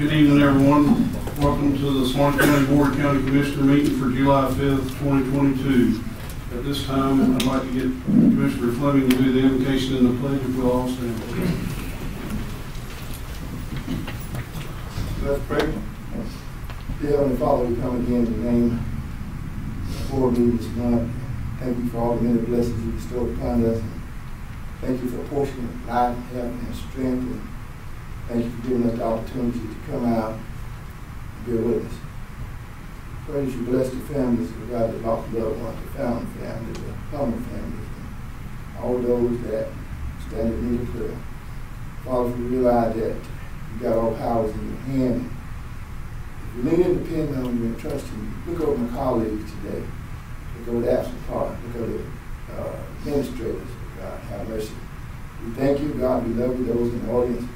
Good evening, everyone. Welcome to the Suwannee County Board of County Commissioner meeting for July 5th, 2022. At this time, I'd like to get Commissioner Fleming to do the invocation and the pledge, if we'll all stand. Let's pray. Dear Heavenly Father, we come again in the name of the board meeting this month. Thank you for all the many blessings you bestowed upon us. Thank you for a portion of life, health, and strength. And thank you for giving us the opportunity to come out and be a witness. Pray that you bless the families of God that lost loved ones, the found families, the Palmer families, and all those that stand in need of prayer. Father, we realize that you got all powers in your hand. If you lean and depend on you and trust you, look over my colleagues today. Look over the absent part. Look over the administrators. God, have mercy. We thank you, God. We love you, those in the audience.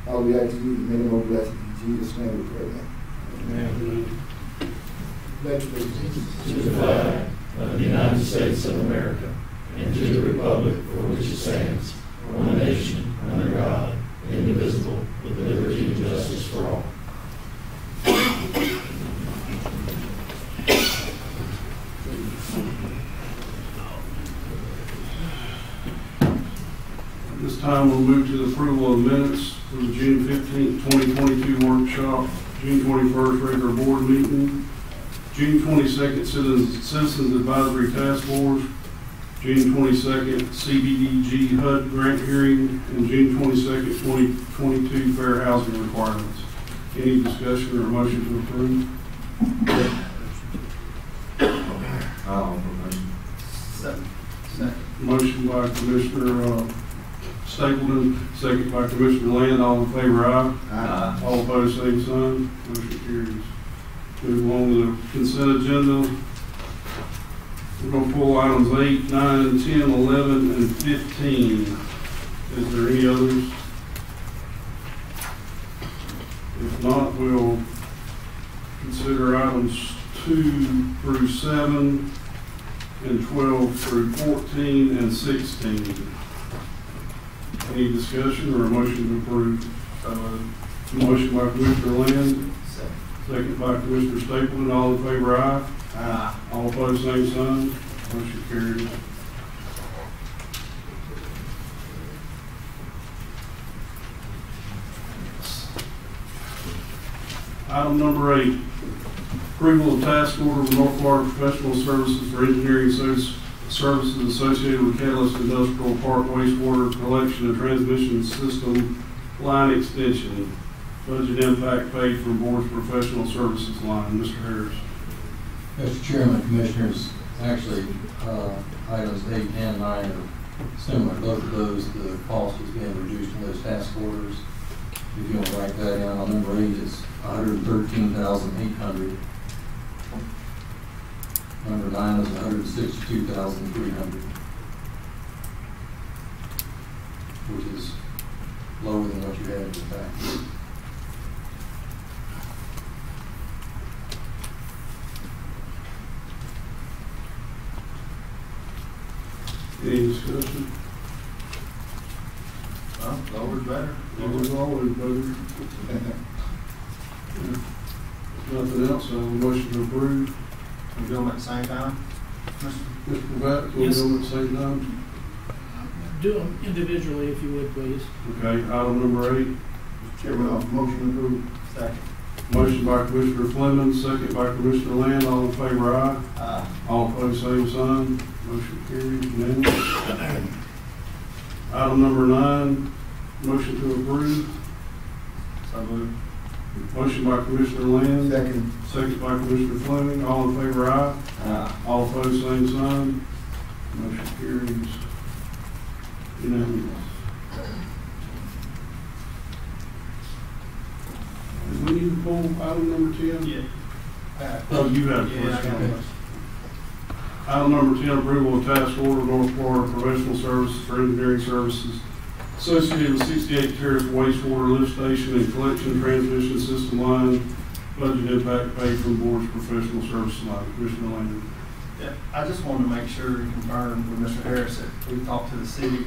Father, we ask you many more blessings. In Jesus' name we pray. Amen. Pledge allegiance to the flag of the United States of America and to the republic for which it stands, one nation, under God, indivisible, with liberty and justice for all. At this time, we'll move to the approval of minutes for the June 15th, 2022 workshop, June 21st regular board meeting, June 22nd Citizens Advisory Task Force, June 22nd CBDG HUD grant hearing, and June 22nd 2022 fair housing requirements. Any discussion or motion to approve? Motion by Commissioner Stapleton, second by Commissioner Land. All in favor, aye. Aye. All opposed, same sign. Motion carries. Move along to the consent agenda. We're going to pull items 8, 9, 10, 11, and 15. Is there any others? If not, we'll consider items 2 through 7, and 12 through 14, and 16. Any discussion or a motion to approve? Motion by Commissioner Land. Second by Commissioner Stapleton. All in favor, aye. Aye. All opposed, same sign. Motion carries. Item number 8, approval of task order with North Florida Professional Services for engineering services associated with Catalyst Industrial Park wastewater collection and transmission system line extension. Budget impact paid from board's professional services line. Mr. Harris. Mr. Chairman, Commissioners, actually, items 8 and 9 are similar. Both of those, the cost is being reduced in those task orders. If you want to write that down, on number 8 is $113,800. Number 9 is $162,300, which is lower than what you had in the back. Any discussion? Well, lower's better. Always better. Nothing else, so motion to approve. We do them at the same time? Mr. Pratt, can we do them at the same time? Do them individually if you would, please. Okay, item number 8. Mr. Chairman, motion approved. Second. Motion by Commissioner Fleming, second by Commissioner Land. All in favor, aye. Aye. All opposed, same sign. Motion carries unanimous. Item number 9, motion to approve. So moved. Motion by Commissioner Land. Second. Second by Commissioner Fleming. All in favor, aye. Aye. All opposed, same sign. Motion carries unanimous. Do we need to pull item number 10? Yeah. Oh, you have it first. Okay. Item number 10, approval of task order North Florida Professional Services for engineering services associated with 68 Terrace wastewater lift station and collection transmission system line. Budget impact paid from board's professional services line. Commissioner Landon. Yeah, I just wanted to make sure and confirm with Mr. Harris that we talked to the city,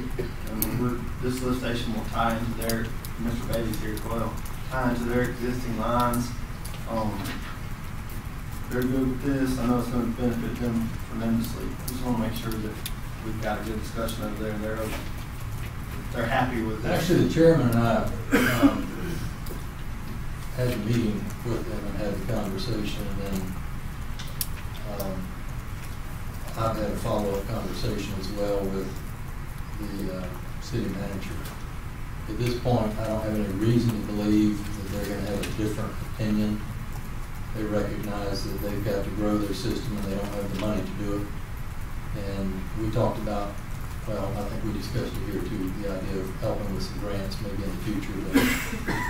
and this lift station will tie into there. Mr. Bailey's here as well. tie into their existing lines. They're good with this. I know it's going to benefit them tremendously. Just want to make sure that we've got a good discussion over there, and they're happy with this. Actually, the chairman and I had a meeting with them and had a conversation, and then I've had a follow-up conversation as well with the city manager. At this point, I don't have any reason to believe that they're going to have a different opinion. They recognize that they've got to grow their system and they don't have the money to do it. And we talked about, well, I think we discussed it here too, the idea of helping with some grants maybe in the future.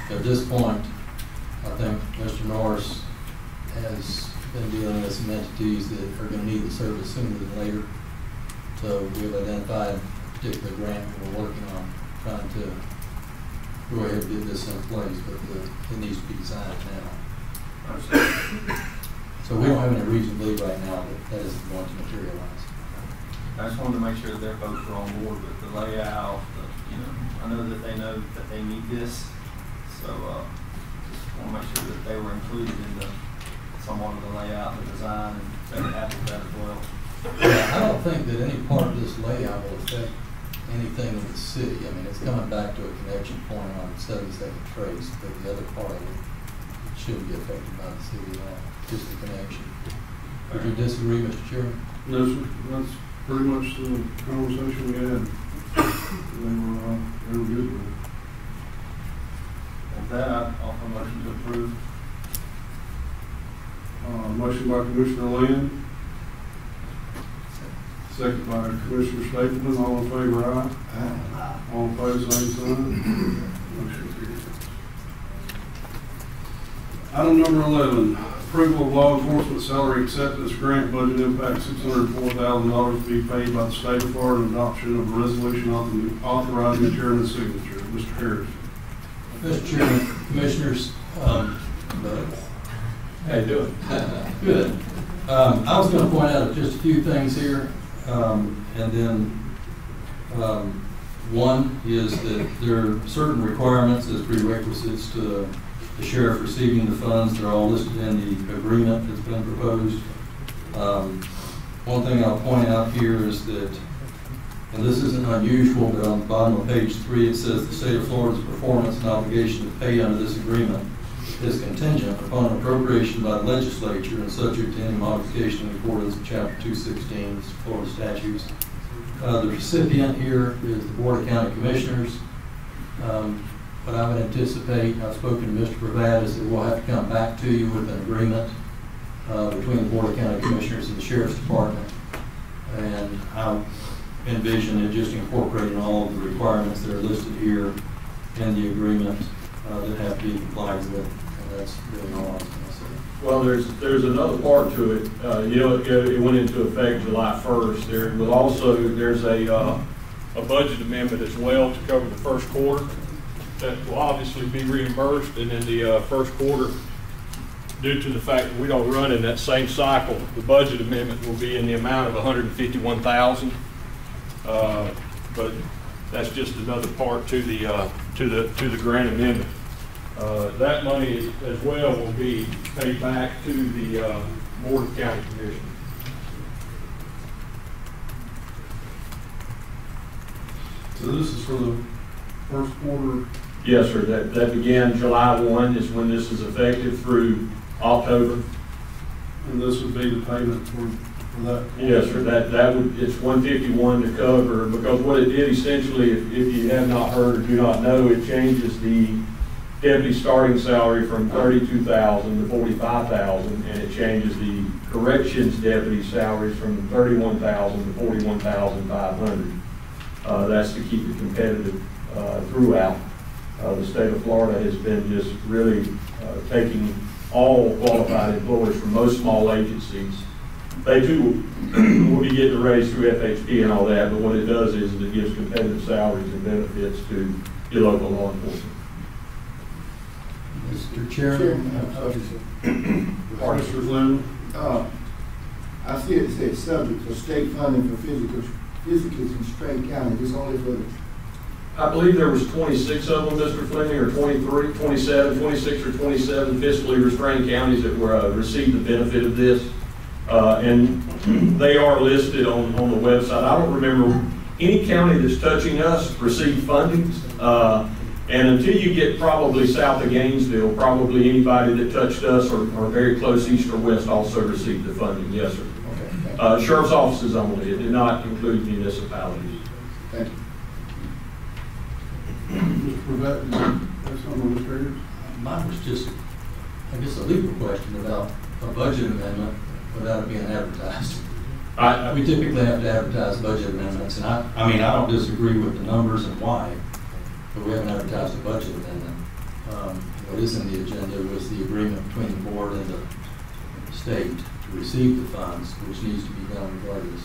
But at this point, I think Mr. Norris has been dealing with some entities that are going to need the service sooner than later. So we've identified a particular grant we're working on, trying to go ahead and get this in place, but it needs to be designed now. So we don't have any reason to believe right now that that isn't going to materialize. I just wanted to make sure that their folks were on board with the layout. I know that they know that they need this, so just want to make sure that they were included in somewhat of the layout, the design, and they were happy with that as well. Yeah, I don't think that any part of this layout will affect anything in the city. I mean, it's coming back to a connection point on 72nd Trace, but the other part of it shouldn't be affected by the city at all, just the connection. Would you disagree, Mr. Chairman? No, sir. That's pretty much the conversation we had. They were good with it. With that, I offer a motion to approve. Motion by Commissioner Land. Second by Commissioner Stapleton. All in favor, aye. All opposed, same sign. Motion carries. Item number 11, approval of law enforcement salary acceptance grant budget impact $604,000 to be paid by the state of Florida and adoption of a resolution authorizing the chairman's signature. Mr. Harris. Mr. Chairman, Commissioners, how you doing? Good. I was going to point out just a few things here, and then one is that there are certain requirements as prerequisites to the sheriff receiving the funds. They're all listed in the agreement that's been proposed. One thing I'll point out here is that, and this isn't unusual, but on the bottom of page 3 it says the state of Florida's performance and obligation to pay under this agreement is contingent upon appropriation by the legislature and subject to any modification in accordance with Chapter 216 Florida statutes. The recipient here is the Board of County Commissioners. But I would anticipate, I've spoken to Mr. Bravadas, that we'll have to come back to you with an agreement between the Board of County Commissioners and the Sheriff's Department. And I envision it just incorporating all of the requirements that are listed here in the agreement that have to be complied with. And that's really all I was going to say. Well, there's another part to it. It went into effect July 1st. There's a budget amendment as well to cover the first quarter that will obviously be reimbursed, and in the first quarter, due to the fact that we don't run in that same cycle, the budget amendment will be in the amount of $151,000. But that's just another part to the grant amendment. That money as well will be paid back to the Board of County Commissioners. So this is for the first quarter. Yes, sir. That began July 1 is when this is effective through October. And this would be the payment for that? Yes, sir. It's 151 to cover, because what it did essentially, if you have not heard or do not know, it changes the deputy starting salary from $32,000 to $45,000, and it changes the corrections deputy salaries from $31,000 to $41,500. That's to keep it competitive throughout. The state of Florida has been just really taking all qualified employees from most small agencies. They too will be getting a raise through FHP and all that, but what it does is it gives competitive salaries and benefits to your local law enforcement. Mr. Chairman. Mr. Flynn. I see it says subject for state funding for physically constrained counties. It's only for the I believe there was 26 of them, Mr. Fleming, or 23, 27, 26 or 27 fiscally restrained counties that were received the benefit of this. And they are listed on the website. I don't remember any county that's touching us received funding. And until you get probably south of Gainesville, probably anybody that touched us or very close east or west also received the funding. Yes, sir. Okay, Sheriff's offices only. It did not include municipalities. thank you. Mr. Prevett, that's something, Mr. Ayers? Mine was just, I guess, a legal question about a budget amendment without it being advertised. We typically have to advertise budget amendments, and I mean, I don't disagree with the numbers and why, but we haven't advertised a budget amendment. What is in the agenda was the agreement between the board and the state to receive the funds, which needs to be done regardless.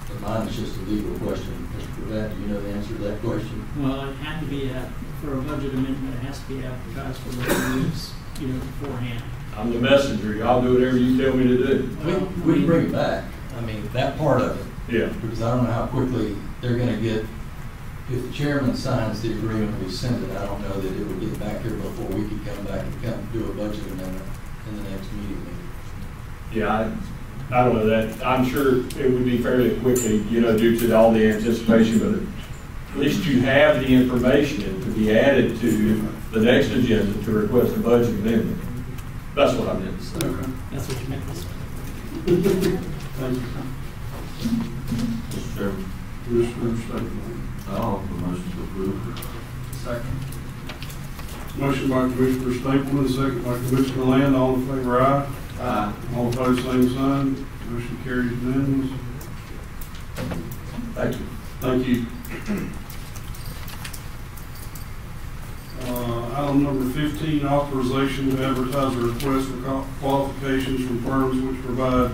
But mine is just a legal question. Mr. Prevett, do you know the answer to that question? Well, it had to be, for a budget amendment, it has to be advertised for the weeks, beforehand. I'm the messenger. I'll do whatever you tell me to do. We can bring it back. I mean, that part of it. Yeah. Because I don't know how quickly they're going to get, if the chairman signs the agreement, we send it, I don't know that it would get back here before we could come back and do a budget amendment in the next meeting. Yeah, I don't know that. I'm sure it would be fairly quickly, due to all the anticipation, but at least you have the information to be added to the next agenda to request a budget amendment. That's what I meant to say. Okay. That's what you meant to say. Thank you. Mr. Chairman, Commissioner Stapleton. I'll offer a motion to approve. Second. Motion by Commissioner Stapleton, second by Commissioner Land. All in favor, aye. Aye. All opposed, same sign. Motion carries unanimous. Thank you. Thank you. Item number 15, authorization to advertise a request for qualifications from firms which provide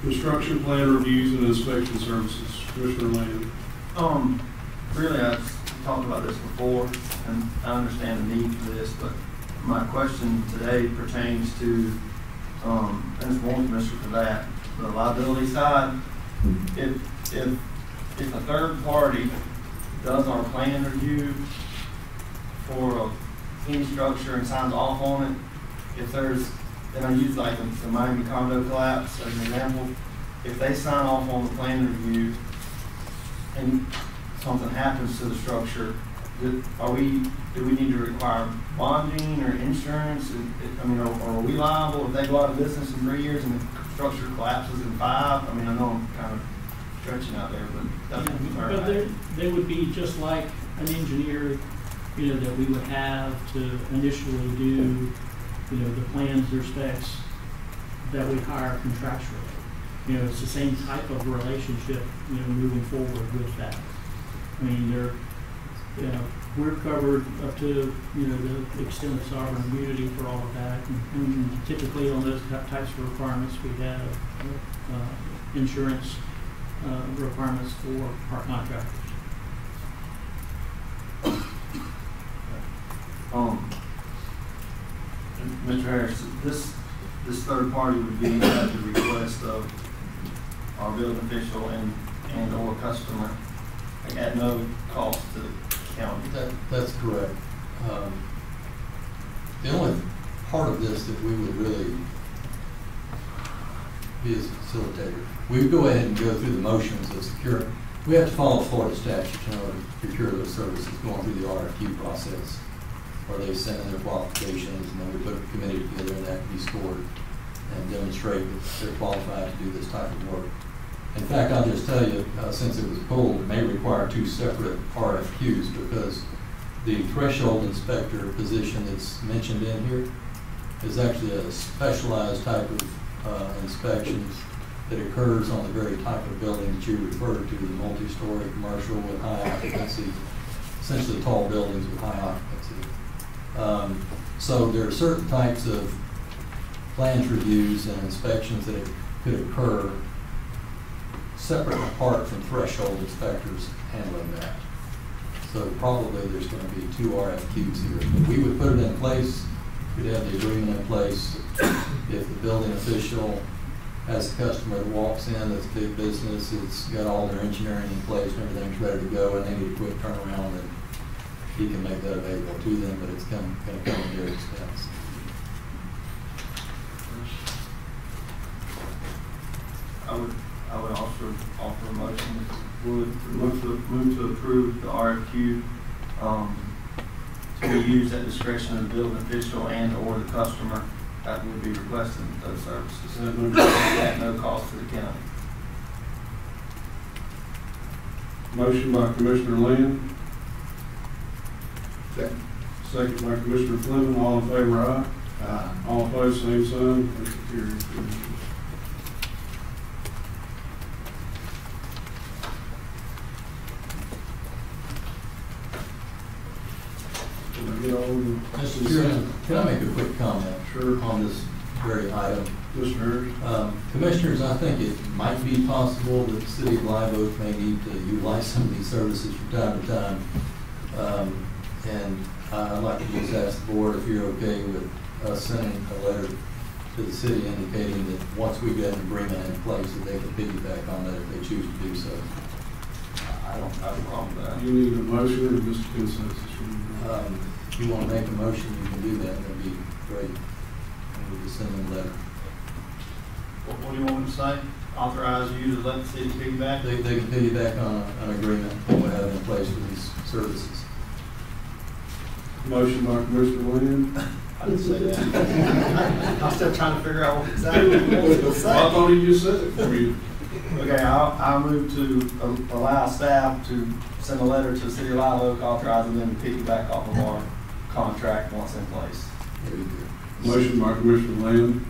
construction plan reviews and inspection services. Commissioner Land. Really, I've talked about this before, and I understand the need for this, but my question today pertains to, and it's more Commissioner for that, the liability side. If a third party does our plan review for any structure and signs off on it, if there's, and I use like the Miami condo collapse as an example, if they sign off on the plan review and something happens to the structure, do we need to require bonding or insurance? Are we liable if they go out of business in 3 years and the structure collapses in 5? I mean, I know I'm kind of stretching out there, but that's what I'm But they would be just like an engineer, that we would have to initially do, the plans or specs that we hire contractually. It's the same type of relationship, moving forward with that. I mean, we're covered up to, the extent of sovereign immunity for all of that. And typically on those types of requirements, we have insurance requirements for our contractors. Mr. Harris, this third party would be at the request of our building official and or customer, at no cost to the county. That's correct. The only part of this that we would really be as a facilitator, we would go ahead and go through the motions of secure. We have to follow Florida statute in order to procure those services, going through the RFQ process, where they send in their qualifications, and then we put a committee together, and that can be scored and demonstrate that they're qualified to do this type of work. In fact, I'll just tell you, since it was pulled, it may require 2 separate RFQs, because the threshold inspector position that's mentioned in here is actually a specialized type of inspections that occurs on the very type of building that you referred to, the multi-story commercial with high occupancy, essentially tall buildings with high occupancy. So there are certain types of plans reviews and inspections that could occur separate and apart from threshold inspectors handling that. So probably there's going to be 2 RFQs here. But we would put it in place, we'd have the agreement in place. If the building official has a customer that walks in that's a big business, it's got all their engineering in place and everything's ready to go, and they need a quick turnaround, and he can make that available to them, but it's going to come at their expense. I would also offer a motion, move to approve the RFQ, to be used at discretion of the building official and or the customer that would be requesting those services at no cost to the county. Motion by Commissioner Land, Second. second by Commissioner Fleming. All in favor, aye. Aye. All opposed, same sign. Motion carries. Can I get all of them? Mr. Chairman, can I make a quick comment? Sure. On this very item? Mr. Harris? Commissioners, I think it might be possible that the city of Live Oak may need to utilize some of these services from time to time. And I'd like to just ask the board if you're okay with us sending a letter to the city indicating that once we get an agreement in place, that they can piggyback on that if they choose to do so. I don't have a problem with that. You need a motion or just consensus? If you want to make a motion, you can do that. That'd be great. And we'll just send them a letter. What do you want me to say? Authorize you to let the city piggyback? They can piggyback on an agreement that we have in place for these services. Motion by Commissioner Land. I didn't say that. I'm still trying to figure out what exactly you want me to Well, I say. thought he just said it for you. Okay, I'll move to allow staff to send a letter to the city of Live Oak authorizing them to piggyback off of our contract once in place. There you go. Motion by Commissioner Land,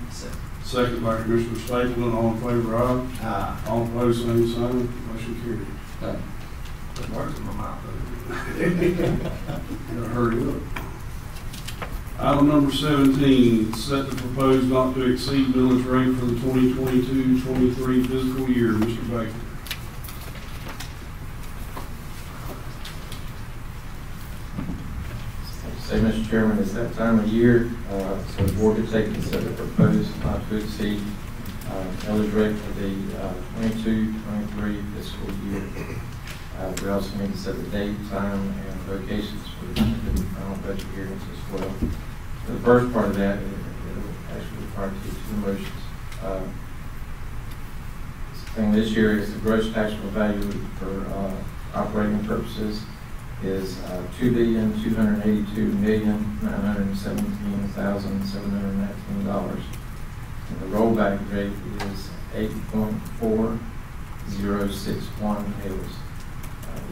second by Commissioner Stapleton. All in favor, aye. All opposed, same sign. Motion carried. Thank you. Put words in my mouth. Gotta hurry up. Item number 17, set the proposed not to exceed millage rate for the 2022-23 fiscal year. Mr. Baker. Say, Mr. Chairman, it's that time of year, so the board can take and set the proposed not to exceed millage rate for the 22-23 fiscal year. We also need to set the date, time, and locations for the final budget hearings as well. So the first part of that, it'll actually require two motions. The thing this year is the gross taxable value for operating purposes is $2,282,917,719. And the rollback rate is 8.4061 mills.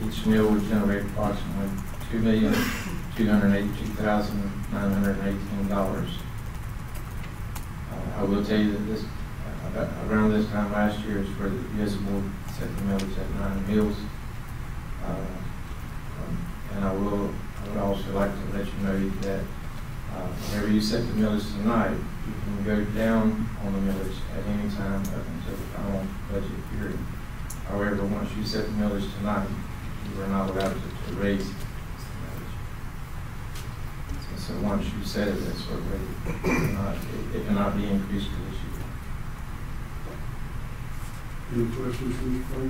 Each mill would generate approximately $2,282,918. I will tell you that this around this time last year is where the US board set the millage at 9 mills. And I would also like to let you know that whenever you set the millage tonight, you can go down on the millage at any time up until the final budget period. However, once you set the millage tonight, you are not allowed to raise the millage. So once you set it, that's what rate, it cannot be increased for this year. Any questions from Mr. Baker?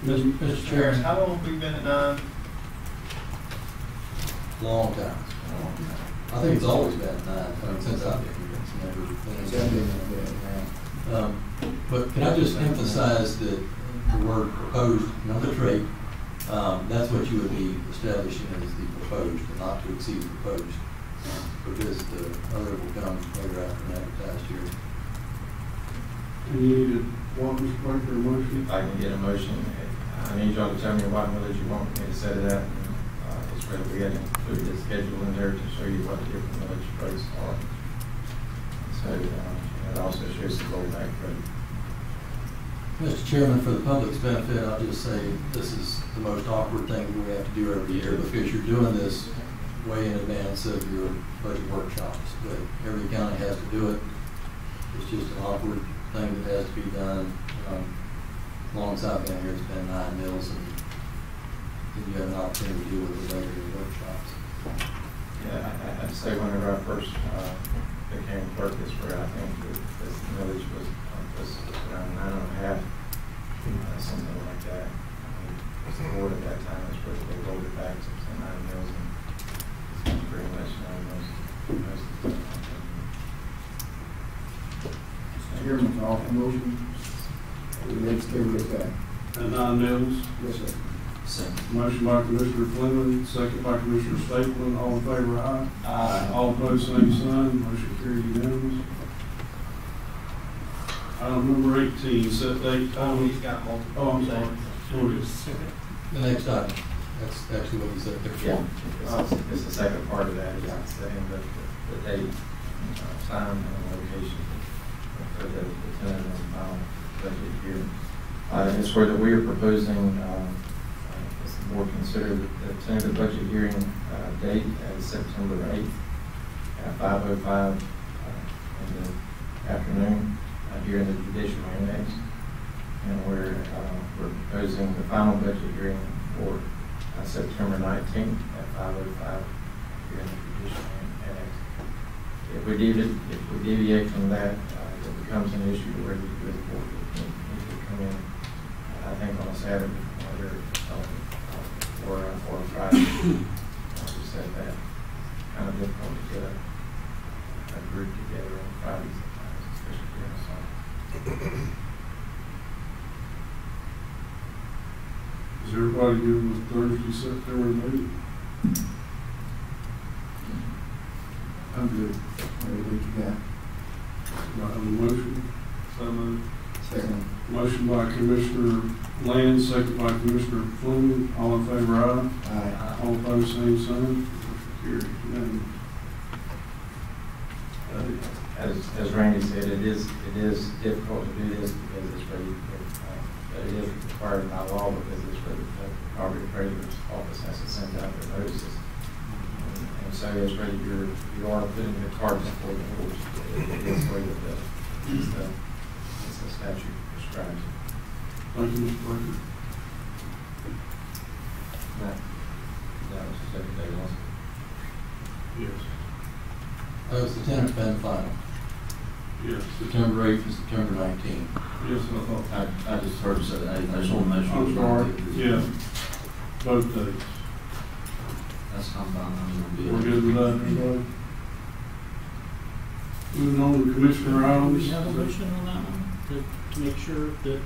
Mr. Chairman. How long have we been at 9? Long time. I think it's always been 9, since I've been here. It's never been. But can I just emphasize that the word proposed, not the trait, that's what you would be establishing as the proposed, and not to exceed proposed, because the other will come later after an advertised year. And you need one, Mr. Baker, a motion? If I can get a motion, I need y'all to tell me what millage you want me to set it at. It's whether we had included a schedule in there to show you what the different millage rates are. So it also shows the rollback rate. Mr. Chairman, for the public's benefit, I'll just say this is the most awkward thing that we have to do every year, because you're doing this way in advance of your budget workshops. But every county has to do it. It's just an awkward thing that has to be done. As long as I've been here, it's been 9 mills, and then you have an opportunity to deal with it later in workshops. Yeah, I'd say whenever I first became clerk, this where I think that this millage was around 9.5, something like that. The board at that time is where they rolled it back to 9 mills, and it's pretty much most of the time. Mr. Chairman, call for motion. The next table is back. At 9 mills. Yes, sir. Second. Motion by Commissioner Fleming, second by Commissioner Stapleton. All in favor, aye. Aye. All opposed, same sign. Motion carried unanimous. Item number 18, set date, Oh, time. he's got multiple. Oh, I'm sorry. Go ahead. Second. The next item, that's actually what he said Yeah, before. it's the second part of that, is setting the date, time, and location for the tentative and final budget hearing. It's where that we are proposing, as the board consider the tentative budget hearing date as September 8th at 5:05 in the afternoon here in the judicial annex. And we're proposing the final budget hearing for September 19th at 5:05 here in the judicial annex. If we deviate from that, it becomes an issue where the board needs to come in, I think on a Saturday or a Friday. We said that kind of difficult to get a group together on Fridays sometimes, especially during the summer. Is everybody good with Thursday, September 8th? I'm good. Whatever you got. Do I have a motion? So moved. Second. Motion by Commissioner Land, second by Commissioner Fleming. All in favor, aye. Aye. All opposed, same sign. Motion carried unanimous. As Randy said, it is difficult to do this because it's really, it is required by law because it's where the property appraiser's office has to send out their notices. And so it's really you are putting the cart before the horse. It is where the statute prescribes it. Thank you, Mr. Baker. That was the second day also. Yes. That was the tentative and final. Yes. September 8th and September 19th. Yes, I thought. I just heard it said 8. I just want to make sure. I'm sorry. Yeah. Both days. That's fine. I'm We're going to good with that, everybody? Moving on to Commissioner Do items. we have a motion on that one to make sure that,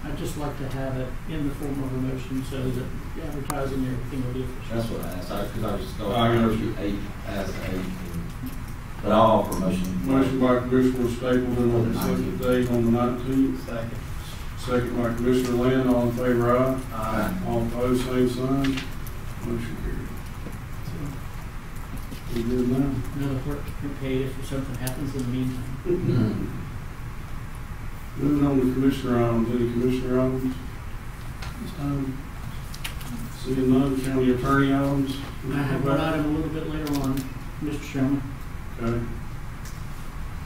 I'd just like to have it in the form of a motion so that the advertising and everything will be official. That's what I asked, because I just thought I got you 8 as 8. But I'll offer a motion. Motion by Commissioner Stapleton on the second date on the 19th. Second. Second by Commissioner Land. All in favor, aye. Aye. All opposed, same sign. Motion carried. We good now? No, we're paid if something happens in the meantime. Moving on to Commissioner items. Any Commissioner items? This time, seeing none. County Attorney items. I have one item a little bit later on, Mr. Chairman. Okay.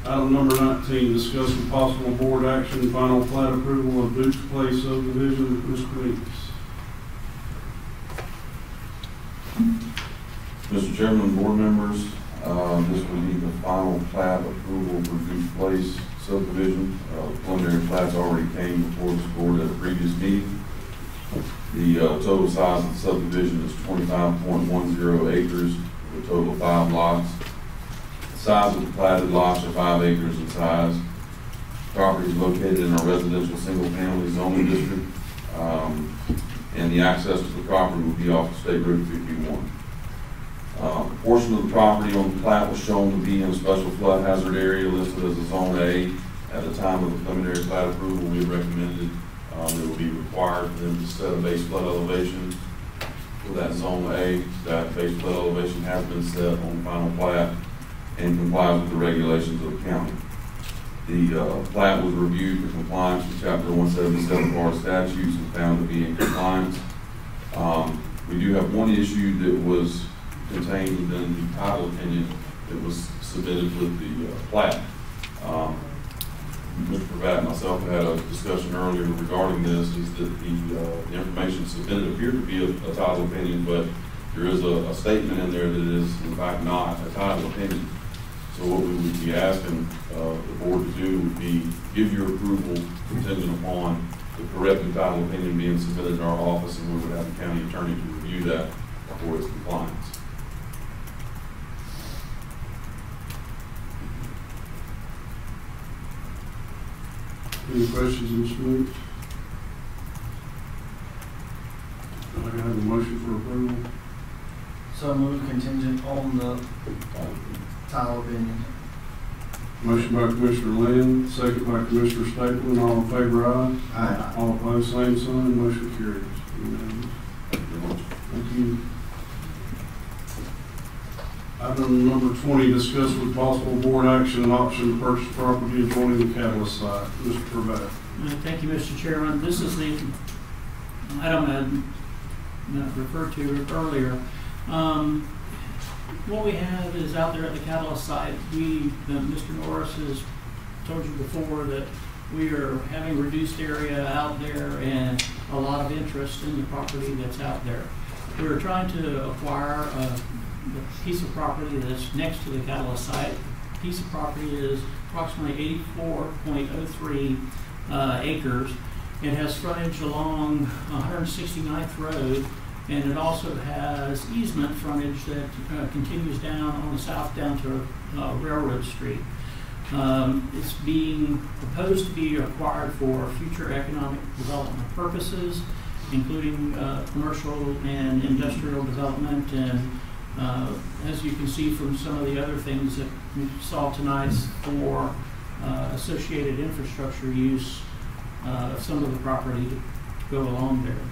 Item number 19, discuss with possible board action, final plat approval of Duke's Place subdivision. Ms. Weeks. Mr. Chairman, board members, this will be the final plat approval for Duke's Place subdivision. Preliminary plats already came before this board at a previous meeting. The total size of the subdivision is 25.10 acres, with a total of 5 lots. The size of the platted lots are 5 acres in size. Property is located in a residential single-family zoning district, and the access to the property will be off of State Road 51. A portion of the property on the plat was shown to be in a special flood hazard area listed as a Zone A. At the time of the preliminary plat approval, we recommended it would be required for them to set a base flood elevation for that Zone A. That base flood elevation has been set on the final plat and complies with the regulations of the county. The plat was reviewed for compliance with Chapter 177 Florida statutes and found to be in compliance. We do have one issue that was contained within the title opinion that was submitted with the plat. Mr. Pravat and myself had a discussion earlier regarding this, is that the information submitted appeared to be a title opinion, but there is a statement in there that is in fact not a title opinion. So what we would be asking the board to do would be give your approval contingent upon the corrected title opinion being submitted to our office, and we would have the county attorney to review that for its compliance. Any questions, Mr. Lynch? I have a motion for approval. So move contingent on the title opinion. Motion by Commissioner Land, second by Commissioner Stapleton. All in favor, aye. Aye. All opposed, same sign. Motion carries. Unanimous. Thank you very much. Thank you. Item number 20, discuss with possible board action and option to purchase property adjoining the catalyst site. Mr. Purback. Thank you, Mr. Chairman. This is the item I had referred to earlier. What we have is out there at the catalyst site, Mr. Norris has told you before that we are having reduced area out there and a lot of interest in the property that's out there. We're trying to acquire a piece of property that's next to the catalyst site. The piece of property is approximately 84.03 acres. It has frontage along 169th Road, and it also has easement frontage that continues down on the south down to Railroad Street. It's being proposed to be acquired for future economic development purposes, including commercial and industrial development, and as you can see from some of the other things that we saw tonight, for associated infrastructure use of some of the property to go along there.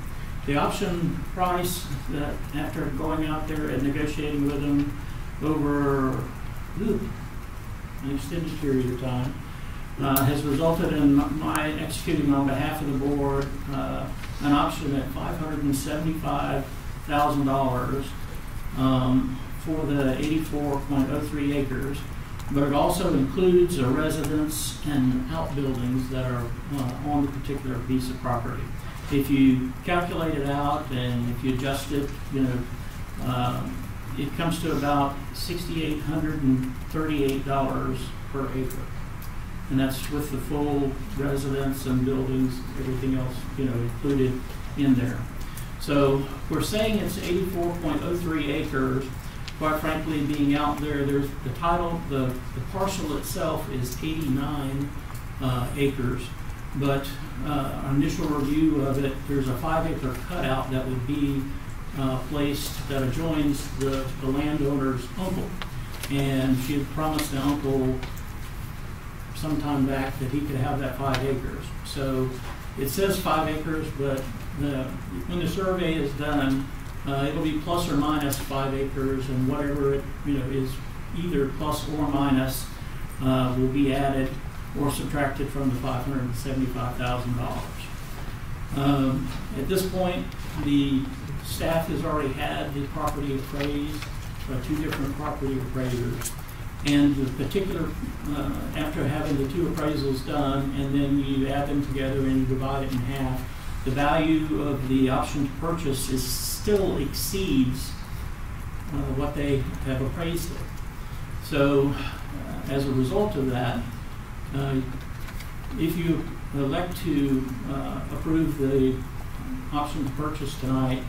The option price, that after going out there and negotiating with them over an extended period of time, has resulted in my executing on behalf of the board an option at $575,000 for the 84.03 acres, but it also includes a residence and outbuildings that are on the particular piece of property. If you calculate it out and if you adjust it, it comes to about $6,838 per acre. And that's with the full residence and buildings, everything else, included in there. So we're saying it's 84.03 acres. Quite frankly, being out there, there's the title, the parcel itself is 89 acres. But our initial review of it, there's a 5-acre cutout that would be placed that adjoins the landowner's uncle. And she had promised the uncle some time back that he could have that 5 acres. So it says 5 acres, but when the survey is done, it'll be plus or minus 5 acres, and whatever it is either plus or minus will be added or subtracted from the $575,000. At this point, the staff has already had the property appraised by 2 different property appraisers. And the particular, after having the 2 appraisals done, and then you add them together and you divide it in half, the value of the option to purchase still exceeds what they have appraised it. So as a result of that, if you elect to approve the option to purchase tonight,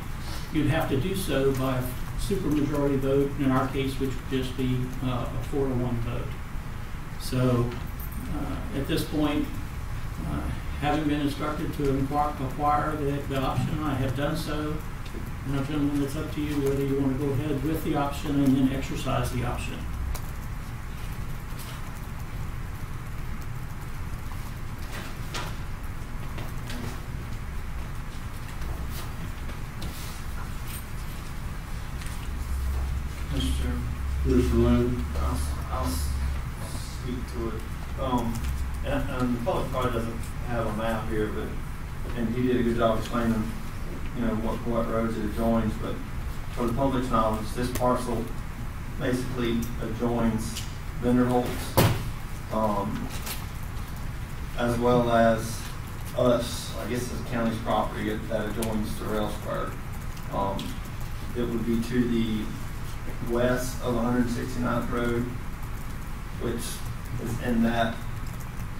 you'd have to do so by a supermajority vote, in our case, which would just be a 4-to-1 vote. So at this point, having been instructed to acquire the option, I have done so. Now, gentlemen, it's up to you whether you want to go ahead with the option and then exercise the option. Mr. Lane. I'll speak to it. And the public probably doesn't have a map here, and he did a good job explaining, what roads it adjoins. But for the public's knowledge, this parcel basically adjoins Vanderholt's, as well as us. I guess the county's property that adjoins Terrell Square. it would be to the west of 169th Road, which is in that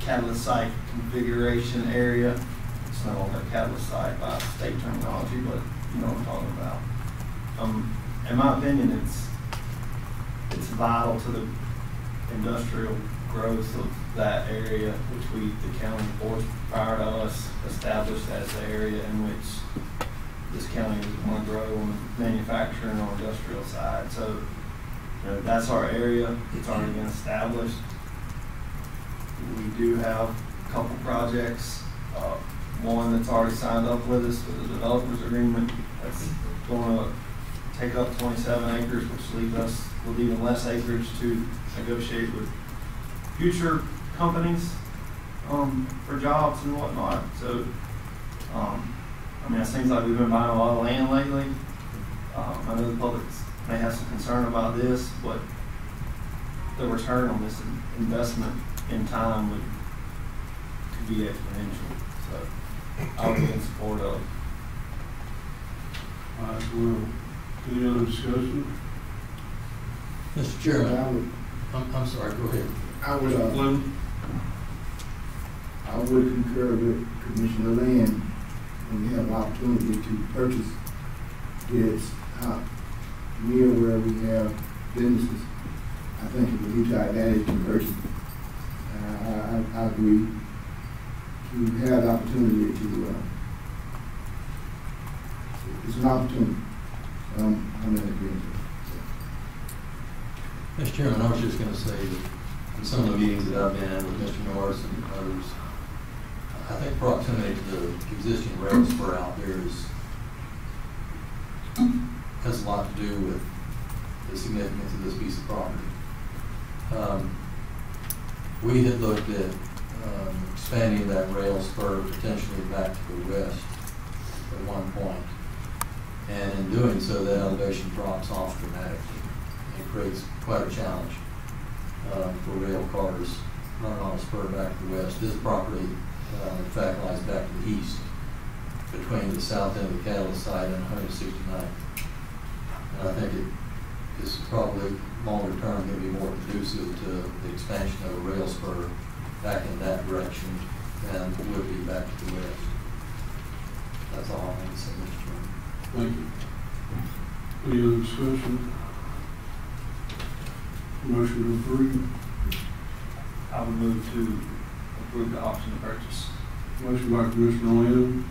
catalyst site configuration area. It's no longer a catalyst site by state terminology, but you know what I'm talking about. In my opinion, it's vital to the industrial growth of that area, which the county board prior to us established as the area in which this county is going to grow on the manufacturing or industrial side. So, you know, that's our area. It's already been established. We do have a couple projects. One that's already signed up with us with a developers agreement. That's going to take up 27 acres, which leaves us with even less acreage to negotiate with future companies for jobs and whatnot. So, I mean, it seems like we've been buying a lot of land lately. I know the public may have some concern about this, but the return on this investment in time could be exponential. So, I would be in support of. All right, well, any other discussion? Mr. Chairman, I'm sorry, go ahead. I would concur with Commissioner Land when we have an opportunity to purchase this out near where we have businesses. I think it would be to our advantage to purchase. I agree to have the opportunity to. It's an opportunity. I'm in agreement. Mr. Chairman, I was just going to say that in some of the meetings that I've been in with Mr. Norris and others, I think proximity to the existing rail spur out there has a lot to do with the significance of this piece of property. We had looked at expanding that rail spur potentially back to the west at one point. And in doing so, that elevation drops off dramatically. It creates quite a challenge for rail cars running on a spur back to the west. This property, in fact, lies back to the east between the south end of the catalyst site and 169th. And I think it is probably longer term going to be more conducive to the expansion of a rail spur back in that direction than it would be back to the west. That's all I want to say, Mr. Chairman. Thank you. Any other discussion? Motion to approve. I would move to approve the option to purchase. Motion by Commissioner Lynn,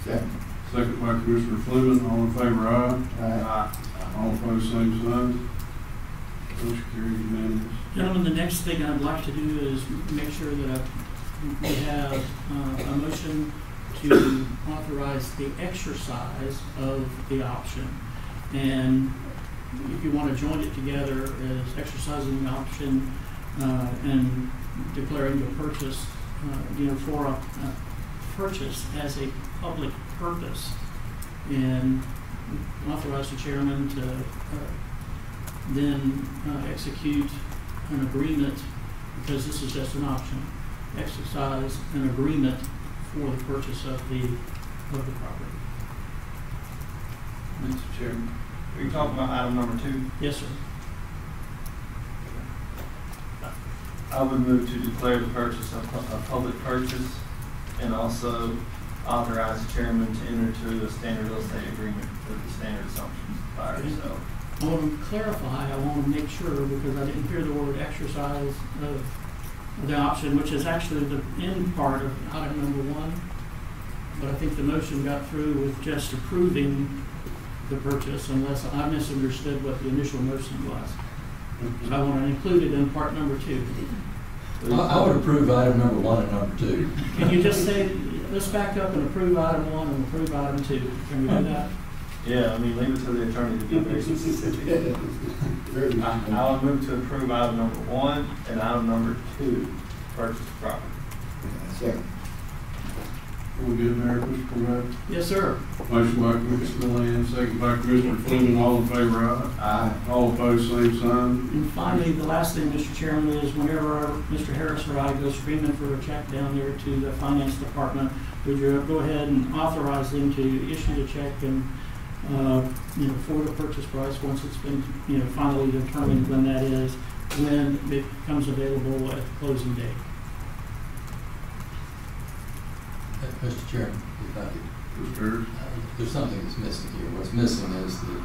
Second. second by Commissioner Fleming. All in favor, aye. Aye. All opposed, same sign. Motion carried unanimous. Gentlemen, the next thing I'd like to do is make sure that we have a motion to authorize the exercise of the option. And if you want to join it together as exercising the option and declaring the purchase, for a purchase as a public purpose, and authorize the chairman to then execute an agreement, because this is just an option, exercise an agreement for the purchase of the property. Mr. Chairman, are you talking about item number 2? Yes, sir. I would move to declare the purchase a public purchase, and also authorize the chairman to enter into a standard real estate agreement with the standard assumptions by yourself. I want to clarify, I want to make sure, because I didn't hear the word exercise of the option, which is actually the end part of item number 1. But I think the motion got through with just approving the purchase, unless I misunderstood what the initial motion was. So I want to include it in part number 2. I would approve item number 1 and number 2. Can you just say, let's back up and approve item 1 and approve item 2? Can we do that? Yeah, I mean, leave it to the attorney to be very specific. I would move to approve item number 1 and item number 2, purchase property. Second. We good, Mayor, Mr. Corvette? Yes, sir. Motion by Commissioner Land, second by Commissioner Fleming. All in favor, aye. Aye. All opposed, same sign. And finally, the last thing, Mr. Chairman, is whenever Mr. Harris or I go screaming for a check down there to the finance department, would you go ahead and authorize them to issue the check and for the purchase price, once it's been, finally determined when that is, when it becomes available at the closing date. Mr. Chairman, if I could, Mr. there's something that's missing here. What's missing is that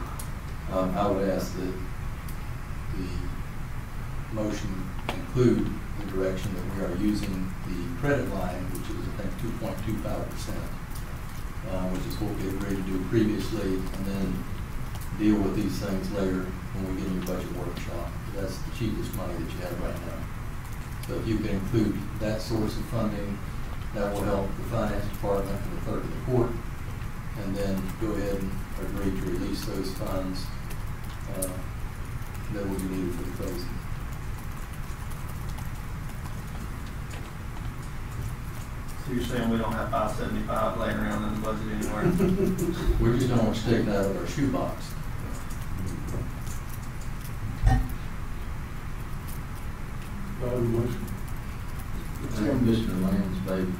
I would ask that the motion include the direction that we are using the credit line, which is, I think, 2.25%, which is what we agreed to do previously, and then deal with these things later when we get in your budget workshop. That's the cheapest money that you have right now. So if you can include that source of funding, that will help the finance department and the clerk of the court, and then go ahead and agree to release those funds that will be needed for the closing. So you're saying we don't have 575 laying around in the budget anywhere? We just don't want to stick that out of our shoebox. Commissioner Lamb's baby.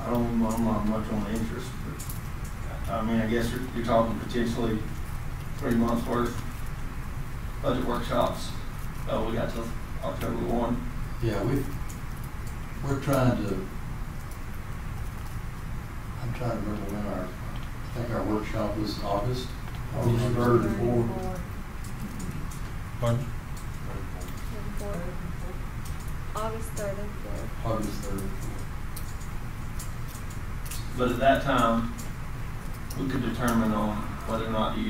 I'm not much on the interest, but, I mean, I guess you're talking potentially 3 months worth budget workshops. Oh, we got till October 1. Yeah, we're trying to, I'm trying to remember when I think our workshop was August. August 3rd and 4th. Pardon? August 3rd and 4th. August 3rd and 4th. But at that time, we could determine on whether or not to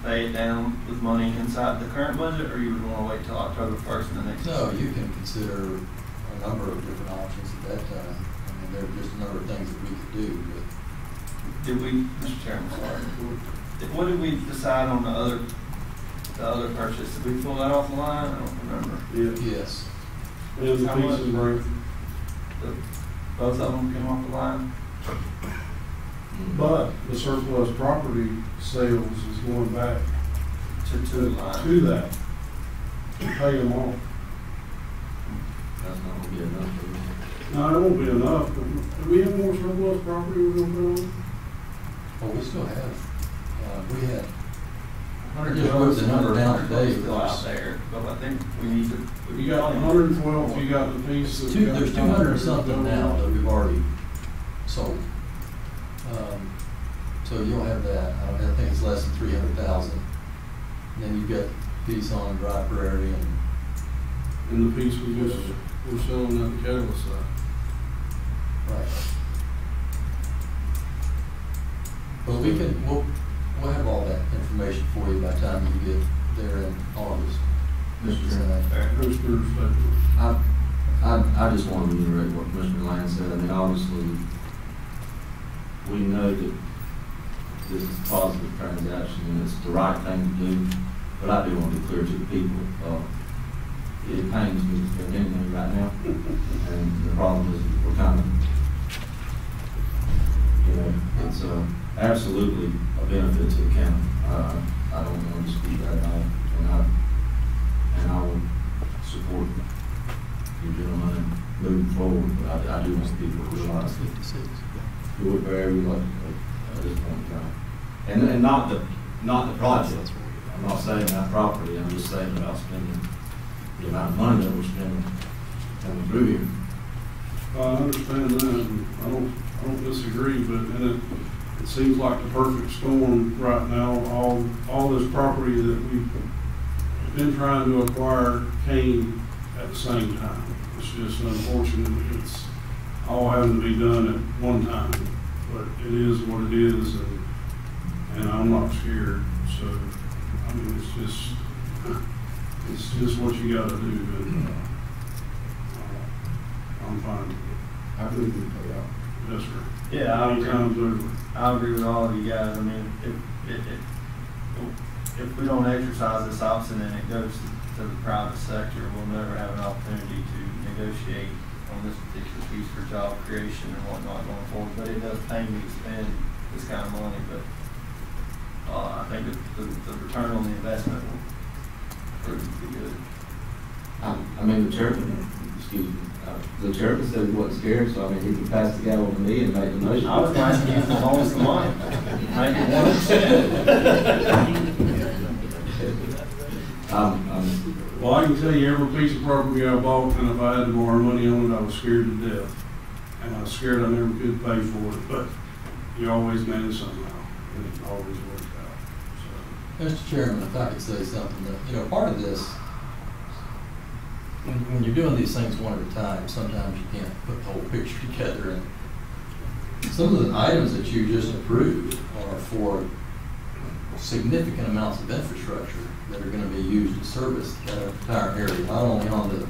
pay it down with money inside the current budget, or you would want to wait till October 1st and the next. No, you can consider a number of different options at that time. I mean, there are just a number of things that we could do, but Did we, Mr. Chairman, sorry. What did we decide on the other purchase? Did we pull that off the line? I don't remember. Yeah. yes. And the How much? pieces break. Both of them came off the line? But the surplus property sales is going back To the line. to that, to pay them off. That's not gonna be enough for me. No, it won't be enough, but do we have more surplus property we're gonna put on? Well, we still have, we had, I 100 just wrote the number down today. Still out there, but I think we need to. You got 112, you got the piece that. There's 200 and something now that we've already sold. So you'll have that. I think it's less than 300,000. And then you've got piece on Dry Prairie And the piece we're selling at the catalyst side. right. Well, we'll have all that information for you by the time you get there in August. Mr. Chairman. I just want to reiterate what Commissioner Land said. I mean, obviously, we know that this is a positive transaction and it's the right thing to do, but I do want to be clear to the people. It pains me to spend anything right now, and the problem is we're kind of, it's absolutely a benefit to the county. I don't want to dispute that at all, and I will support you gentlemen moving forward, but I do want people to realize that we were very reluctant at this point in time. And not the project. I'm not saying that property, I'm just saying about spending the amount of money that we're spending coming through here. I understand that, and I don't disagree, but it seems like the perfect storm right now. All this property that we've been trying to acquire came at the same time. It's just unfortunate it's all having to be done at one time, but it is what it is, and I'm not scared. So, I mean, it's just what you got to do, but I'm fine with it. I believe we pay out. Yes, sir. Yeah, I Many times over. agree with all of you guys. I mean, if we don't exercise this option and it goes to the private sector, we'll never have an opportunity to negotiate on this particular piece for job creation and whatnot going forward. But it does pay me to spend this kind of money, but I think the return on the investment will prove to be good. I mean, the chairman, excuse me, The chairman said he wasn't scared, so I mean, he can pass the gavel to me and make the motion. I was asking you to loan us the money. Maybe 1%. Well, I can tell you every piece of property I bought, and if I had to borrow money on it, I was scared to death. And I was scared I never could pay for it, but you always manage somehow, and it always worked out. Mr. Chairman, if I could say something, that, part of this, when you're doing these things one at a time, sometimes you can't put the whole picture together. And some of the items that you just approved are for significant amounts of infrastructure that are going to be used to service that entire area, not only on the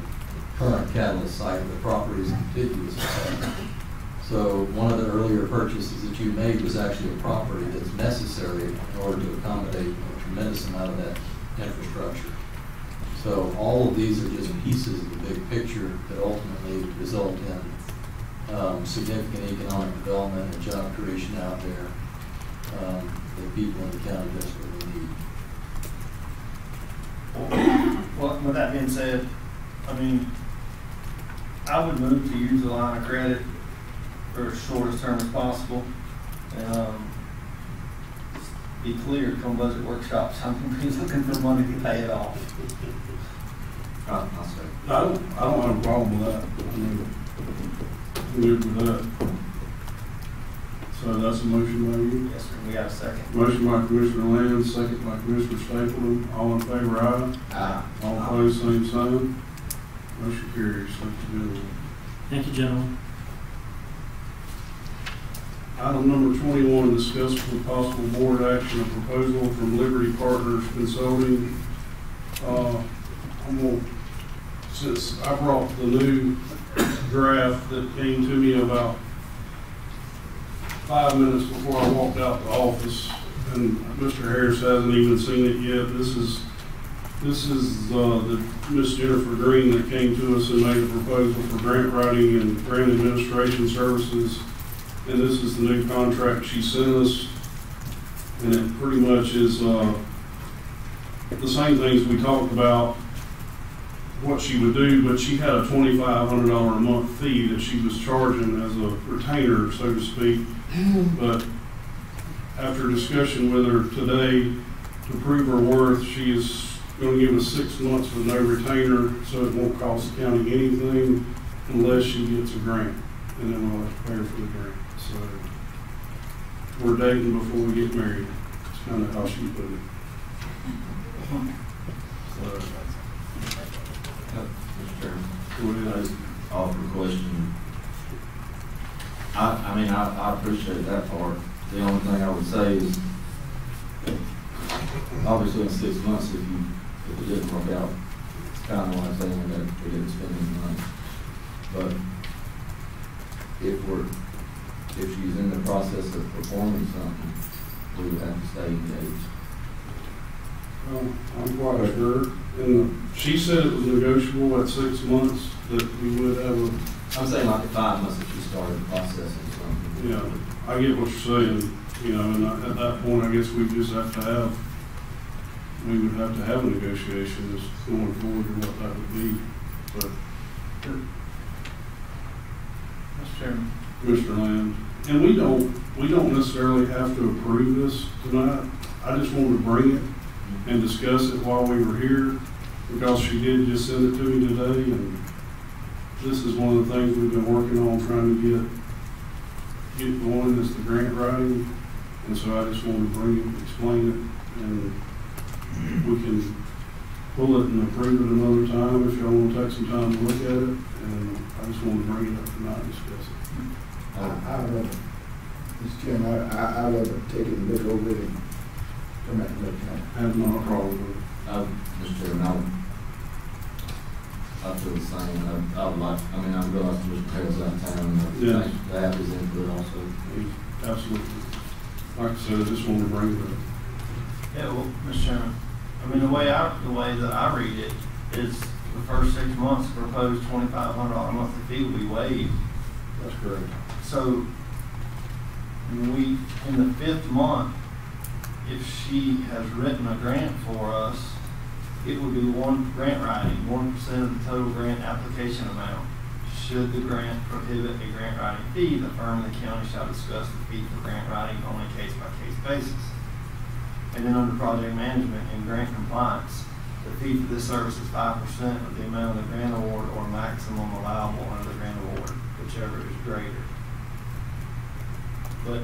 current catalyst site, but properties contiguous. So one of the earlier purchases that you made was actually a property that's necessary in order to accommodate a tremendous amount of that infrastructure. So all of these are just pieces of the big picture that ultimately result in significant economic development and job creation out there that people in the county desperately need. Well, with that being said, I mean, I would move to use the line of credit for as short as term as possible. Be clear, come budget workshops, I'm going to be looking for money to pay it off. I don't have a problem with that. I mean, I'm good with that. So that's a motion by you? Yes, sir. We got a second. Motion by Commissioner Land, second by Commissioner Stapleton. All in favor, aye? Aye. All opposed, same sign. Motion carries. Thank you, gentlemen. Thank you, gentlemen. Item number 21, discuss with possible board action a proposal from Liberty Partners Consulting. Since I brought the new draft that came to me about 5 minutes before I walked out the office, and Mr. Harris hasn't even seen it yet. This is the Miss Jennifer Green that came to us and made a proposal for grant writing and grant administration services. And this is the new contract she sent us. And it pretty much is the same things we talked about, what she would do, but she had a $2,500 a month fee that she was charging as a retainer, so to speak. But after discussion with her today, to prove her worth, she is going to give us 6 months with no retainer, so it won't cost the county anything unless she gets a grant, and then we'll have to pay her for the grant. So we're dating before we get married. It's kind of how she put it. So, Mr. Chairman, go ahead. offer a question. I appreciate that part. The only thing I would say is, obviously in 6 months, if it didn't work out, it's kind of like saying that we didn't spend any money. But if she's in the process of performing something, we would have to stay engaged. Well, I'm quite sure. And she said it was negotiable at 6 months that we would have a. I'm saying like 5 months if she started processing something. Yeah, I get what you're saying. And at that point, I guess we just have to have. We would have to have a negotiation as going forward and what that would be. But Mr. Chairman. Mr. Land, and we don't necessarily have to approve this tonight. I just wanted to bring it and discuss it while we were here, because she did just send it to me today, and this is one of the things we've been working on, trying to get going, is the grant writing. And so I just wanted to bring it, explain it, and we can pull it and approve it another time if y'all want to take some time to look at it. And I just wanted to bring it up tonight and discuss it. Mr. Chairman, I'd rather take it and look over it and come back and look at it. I have no problem with it. Mr. Chairman, I feel the same. I would like, I realize Mr. Harris out of town, and I think to have his input also. Absolutely. Like I said, I just wanted to bring it up. Yeah, well, Mr. Chairman, the way that I read it is the first 6 months proposed $2,500 monthly fee will be waived. That's correct. So in the 5th month, if she has written a grant for us, it would be one grant writing, 1% of the total grant application amount. should the grant prohibit a grant writing fee, the firm and the county shall discuss the fee for grant writing on a case-by-case basis. And then under project management and grant compliance, the fee for this service is 5% of the amount of the grant award or maximum allowable under the grant award, whichever is greater. But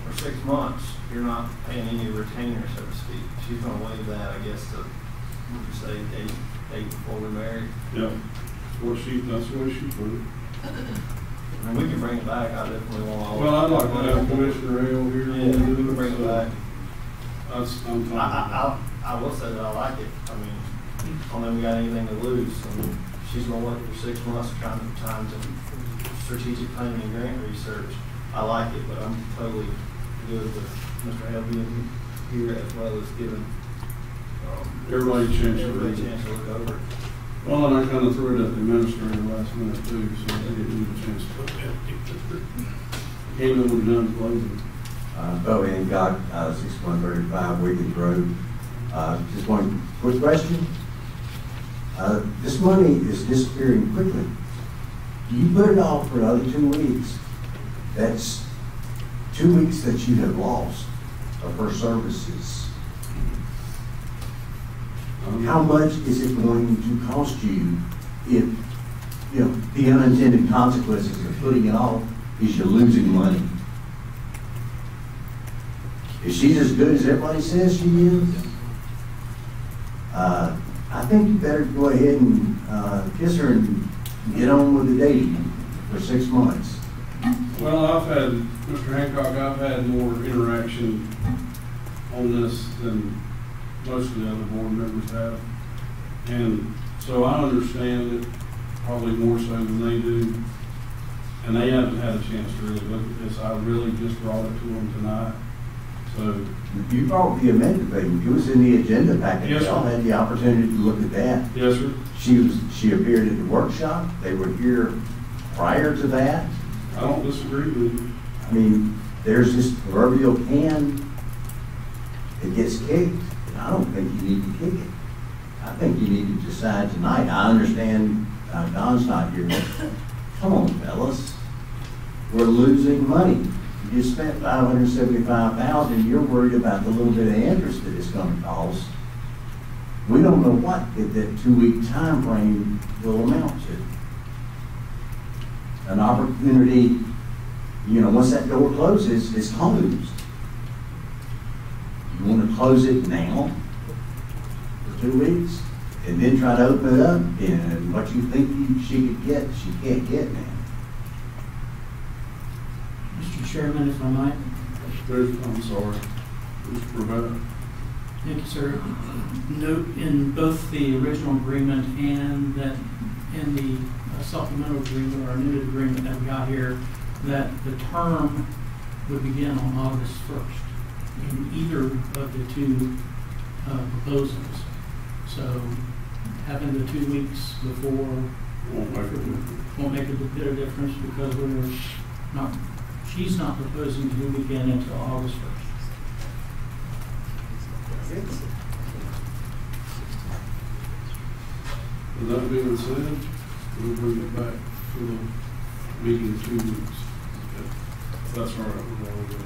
for 6 months, you're not paying any retainer, so to speak. She's gonna waive that, I guess, to, what you say, date before we're married. Yeah, that's the way she put it. I mean, we can bring it back, I definitely want all. Well, I'd like to have Commissioner Hale here. Yeah, we can bring it back. I'm fine. I will say that I like it. I mean, I don't think we got anything to lose. I mean, she's gonna work for 6 months trying to strategic planning and grant research. I like it, but I'm totally good with Mr. Hale being here as well as giving Everybody a chance to everybody read a it. chance to look over it. Well, and I kind of threw it at the administrator last minute too, so they didn't get a chance to look at it. Came in with done closing. Bo Hancock, 6135 Wiggins Road. Just one quick question. This money is disappearing quickly. Do you put it off for another 2 weeks? That's 2 weeks that you have lost of her services. How much is it going to cost you if, you know, the unintended consequences of putting it off is you're losing money? If she's as good as everybody says she is, I think you better go ahead and kiss her and get on with the dating for 6 months. Well, Mr. Hancock, I've had more interaction on this than most of the other board members have. And so I understand it probably more so than they do. And they haven't had a chance to really look at this. I really just brought it to them tonight. So You brought the amended thing. It was in the agenda package. Yes, sir. Y'all had the opportunity to look at that. yes, sir. She appeared at the workshop. They were here prior to that. I don't disagree with you. I mean, there's this proverbial can that gets kicked. And I don't think you need to kick it. I think you need to decide tonight. I understand Don's not here. Come on, fellas. We're losing money. You just spent $575,000. You're worried about the little bit of interest that it's going to cost. We don't know what that 2 week time frame will amount to. An opportunity, you know, once that door closes, it's closed. You want to close it now for 2 weeks and then try to open it up, and what you think she could get, she can't get now. Mr. Chairman, if I might. I'm sorry. Mr. Provett. Thank you, sir. Note in both the original agreement and that in the supplemental agreement or amended agreement that we got here, that the term would begin on August 1st in either of the two proposals. So having the 2 weeks before won't make a bit of difference because she's not proposing to move again until August 1st. With that being said, we'll bring it back to the meeting in 2 weeks. If that's all right with all of you.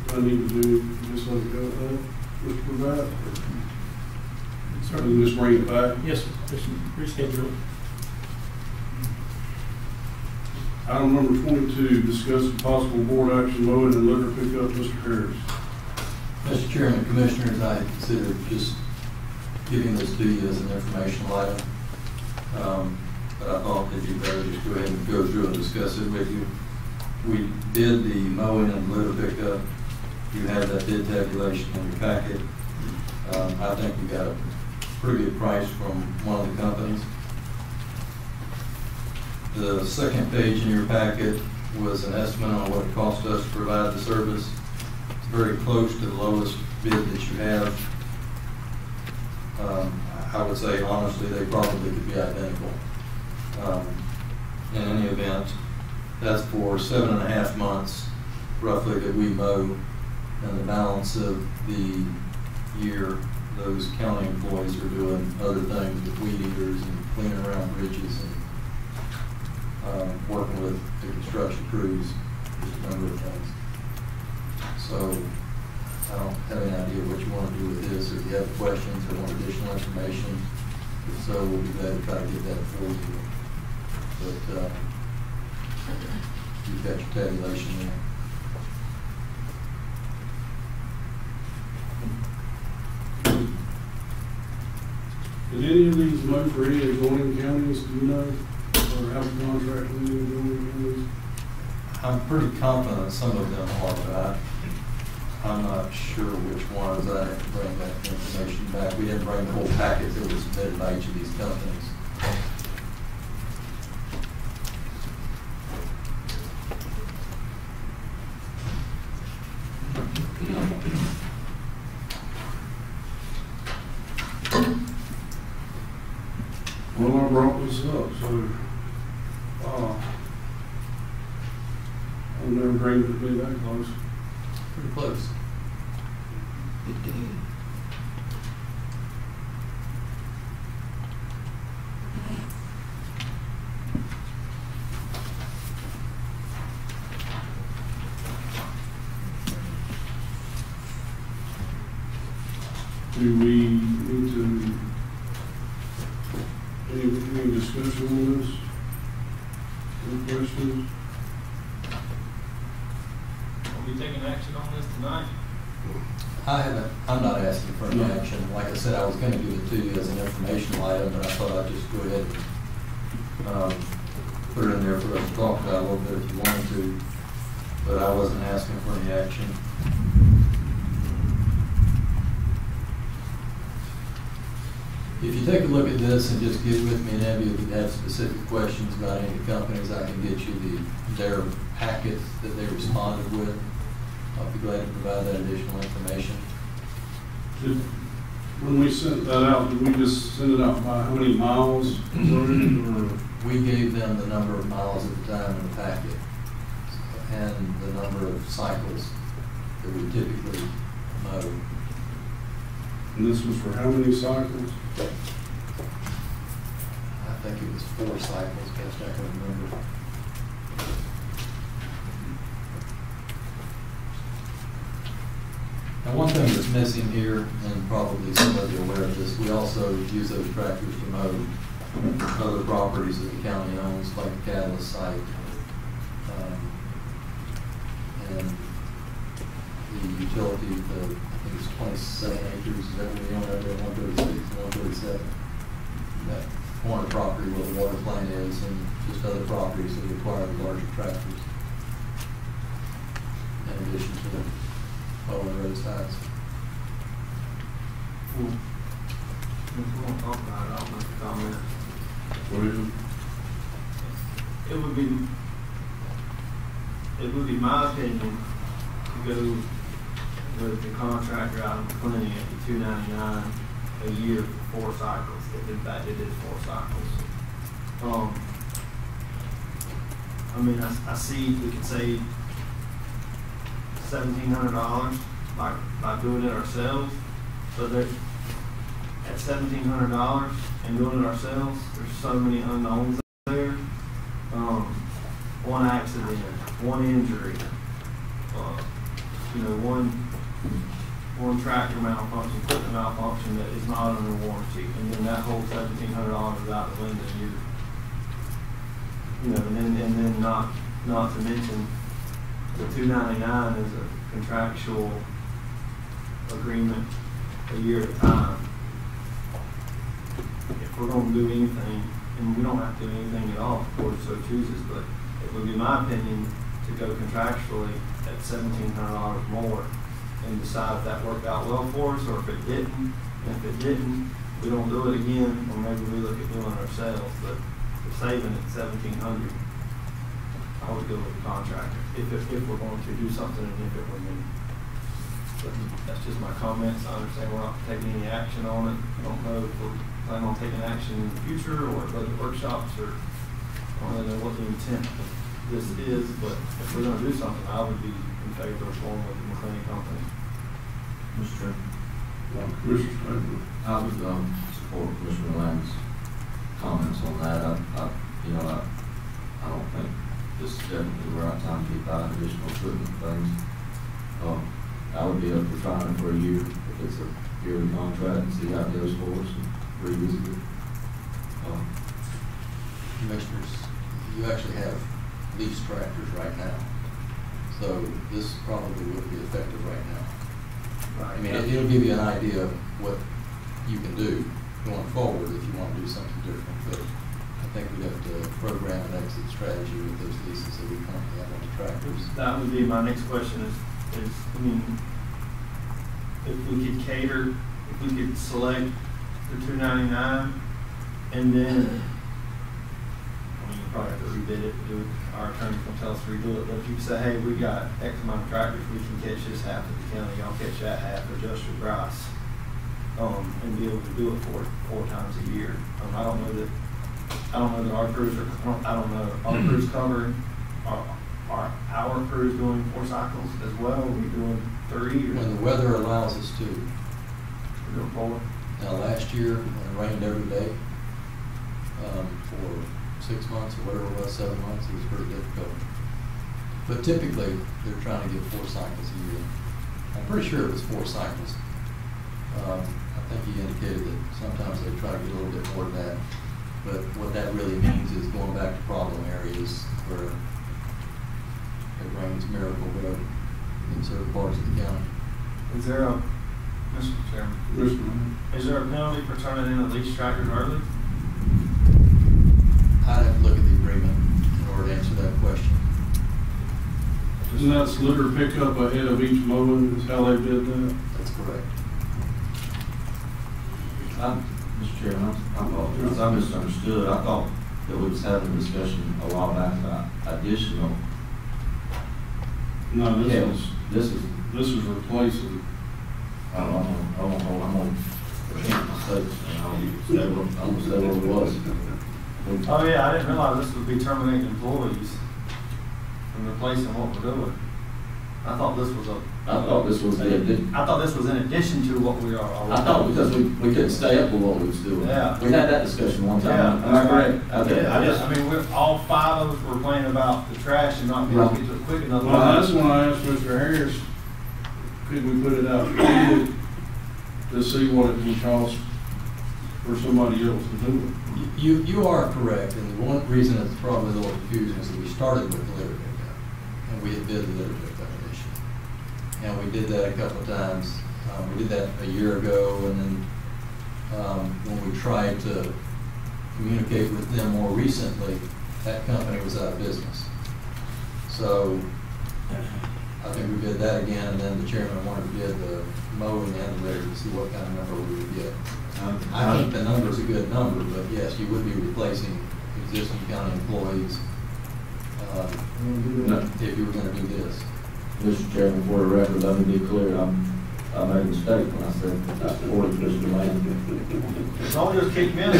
I need to do just let it go at that, Mr. Provett? Certainly just bring it back. Yes, sir. Just reschedule it. Item number 22, discuss possible board action mowing and litter pickup. Mr. Harris. Mr. Chairman, Commissioners, I consider just giving this to you as an informational item. But I thought it'd be better just go ahead and go through and discuss it with you. We did the mowing and litter pickup. You have that bid tabulation in your packet. I think we got a pretty good price from one of the companies. The second page in your packet was an estimate on what it cost us to provide the service. It's very close to the lowest bid that you have. I would say honestly they probably could be identical. In any event, that's for 7.5 months roughly that we mow, and the balance of the year those county employees are doing other things with weed eaters and cleaning around bridges and working with the construction crews, just a number of things. So I don't have any idea what you want to do with this, or if you have questions or want additional information. If so, we'll be glad to try to get that for you. But you've got your tabulation there. Did any of these move for any adjoining counties, do you know, or have a contract with any adjoining counties? I'm pretty confident some of them are, but I'm not sure which ones. I have to bring that information back. We didn't bring the whole packet that was submitted by each of these companies. Well, I brought this up, so, I've never dreamed it'd be that close. Pretty close. Do we need to, any discussion on this? Any questions? Are we taking action on this tonight? I'm not asking for any action. Like I said, I was going to give it to you as an informational item, but I thought I'd just go ahead and put it in there for us to talk about a little bit if you wanted to. But I wasn't asking for any action. If you take a look at this and just get with me, and Abby, if you have specific questions about any of the companies, I can get you their packets that they responded with. I'll be glad to provide that additional information. When we sent that out, did we just send it out by how many miles? Or? We gave them the number of miles at the time in the packet and the number of cycles that we typically mow. And this was for how many cycles? I think it was 4 cycles, best I can remember. Now, one thing that's missing here, and probably somebody aware of this, we also use those tractors to mow other properties that the county owns, like the Catalyst site. And the utility, I think it's 27 acres, is that what we own out there, 136 and 137? That corner property where the water plant is, and just other properties that require the larger tractors. In addition to the mowing roadsides. If we want to talk about it, I'll make a comment. It would be my opinion to go with the contractor out in Suwannee at the $299 a year for 4 cycles, if in fact it is 4 cycles. I mean, I see we could save $1,700 by doing it ourselves, but at $1,700 and doing it ourselves, there's so many unknowns there. One accident, one injury, one tractor malfunction, equipment malfunction that is not under warranty, and then that whole $1,700 is out the window. And then not to mention the $299 is a contractual agreement a year at a time. If we're going to do anything, and we don't have to do anything at all if the board so chooses, but it would be my opinion to go contractually at $1,700 more and decide if that worked out well for us or if it didn't. And if it didn't, we don't do it again, or maybe we look at doing it ourselves. But for saving at $1,700, I would go with the contractor if we're going to do something and if it were me. But that's just my comments. I understand we're not taking any action on it. I don't know if we're planning on taking action in the future or budget workshops, or I don't really know what the intent of this is, but if we're going to do something, I would be in favor of going with the McLean company. Mr. Chairman. Commissioner Stapleton. I would support Commissioner Lang's comments on that. I don't think this is definitely the right time to be buying additional equipment things. I would be up for trying it for a year, if it's a yearly contract, and see how it goes for us, and revisit it. Commissioners, you actually have leased tractors right now, so this probably would be effective right now. I mean, it'll give you an idea of what you can do going forward if you want to do something different, but I think we'd have to program an exit strategy with those leases that we currently have on the tractors. That would be my next question is, I mean, if we could cater, if we could select the $299 and then, I mean, you probably have to rebid it, our attorney can tell us to redo it, but if you say, hey, we got X amount of tractors, we can catch this half of the county, y'all catch that half, adjust your price, and be able to do it four times a year. I don't know that our crews are, I don't know, our crews covering, our crews doing 4 cycles as well, are we doing 3 or? When the weather allows us to. We're doing 4? Now, last year, when it rained every day, for 6 months or whatever it was, 7 months, it was pretty difficult. But typically, they're trying to get 4 cycles a year. I'm pretty sure it was 4 cycles. I think he indicated that sometimes they try to get a little bit more than that. But what that really means is going back to problem areas where it rains miracle road in certain parts of the county. Is there a, Mr. Chairman, is there a penalty for turning in a lease tractor early? I'd have to look at the agreement in order to answer that question. Isn't that litter pickup ahead of each mowing, is how they did that? That's correct. Mr. Chairman, I apologize. I misunderstood. I thought that we was having a discussion a while back about additional. No, This is. this is replacing. I'm gonna recant my statement, and I'm gonna say what it was. Oh yeah, I didn't realize this would be terminating employees and replacing what we're doing. I thought this was I thought this was in addition to what we are already. I thought because we couldn't stay up with what we was doing. Yeah. We had that discussion one time. Yeah. Am I correct? Okay. I mean, we're, all 5 of us were complaining about the trash and not being able to get to it quick enough. Well, that's when I asked Mr. Harris, could we put it out for bid to see what it would cost for somebody else to do it? You are correct, and the one reason it's probably a little confusing is that we started with the litter pickup, and we had bid the litter pickup initially. And we did that a couple of times. We did that a year ago, and then when we tried to communicate with them more recently, that company was out of business. So I think we did that again, and then the chairman wanted to bid the mowing and the litter to see what kind of number we would get. I think the number's a good number, but yes, you would be replacing existing county employees if you were going to do this. Mr. Chairman, for the record, let me be clear, I made a mistake when I said I supported Mr. Lane. Don't just kick me in. I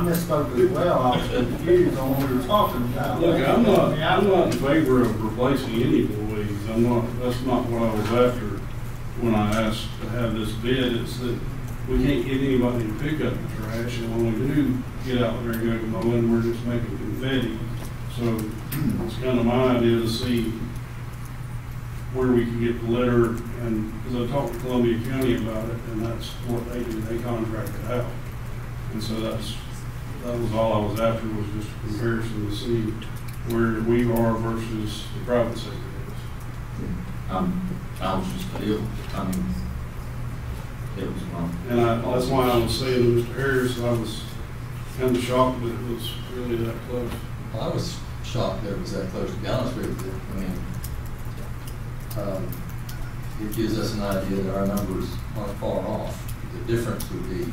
misspoke as well. I was confused on what we were talking about. Look, I'm not in favor of replacing any employees. That's not what I was after when I asked to have this bid. It's that we can't get anybody to pick up the trash, and when we do get out there and go to mowing, we're just making confetti. So it's kind of my idea to see where we can get the litter, and because I talked to Columbia County about it, and that's what they do, they contract it out. And so that was all I was after, was just a comparison to see where we are versus the private sector is. I was just ill. I mean, it was wrong. And that's why I was saying to Mr. Harris, I was kind of shocked that it was really that close. Well, I was shocked that it was that close, to be honest with you. I mean, it gives us an idea that our numbers aren't far off. The difference would be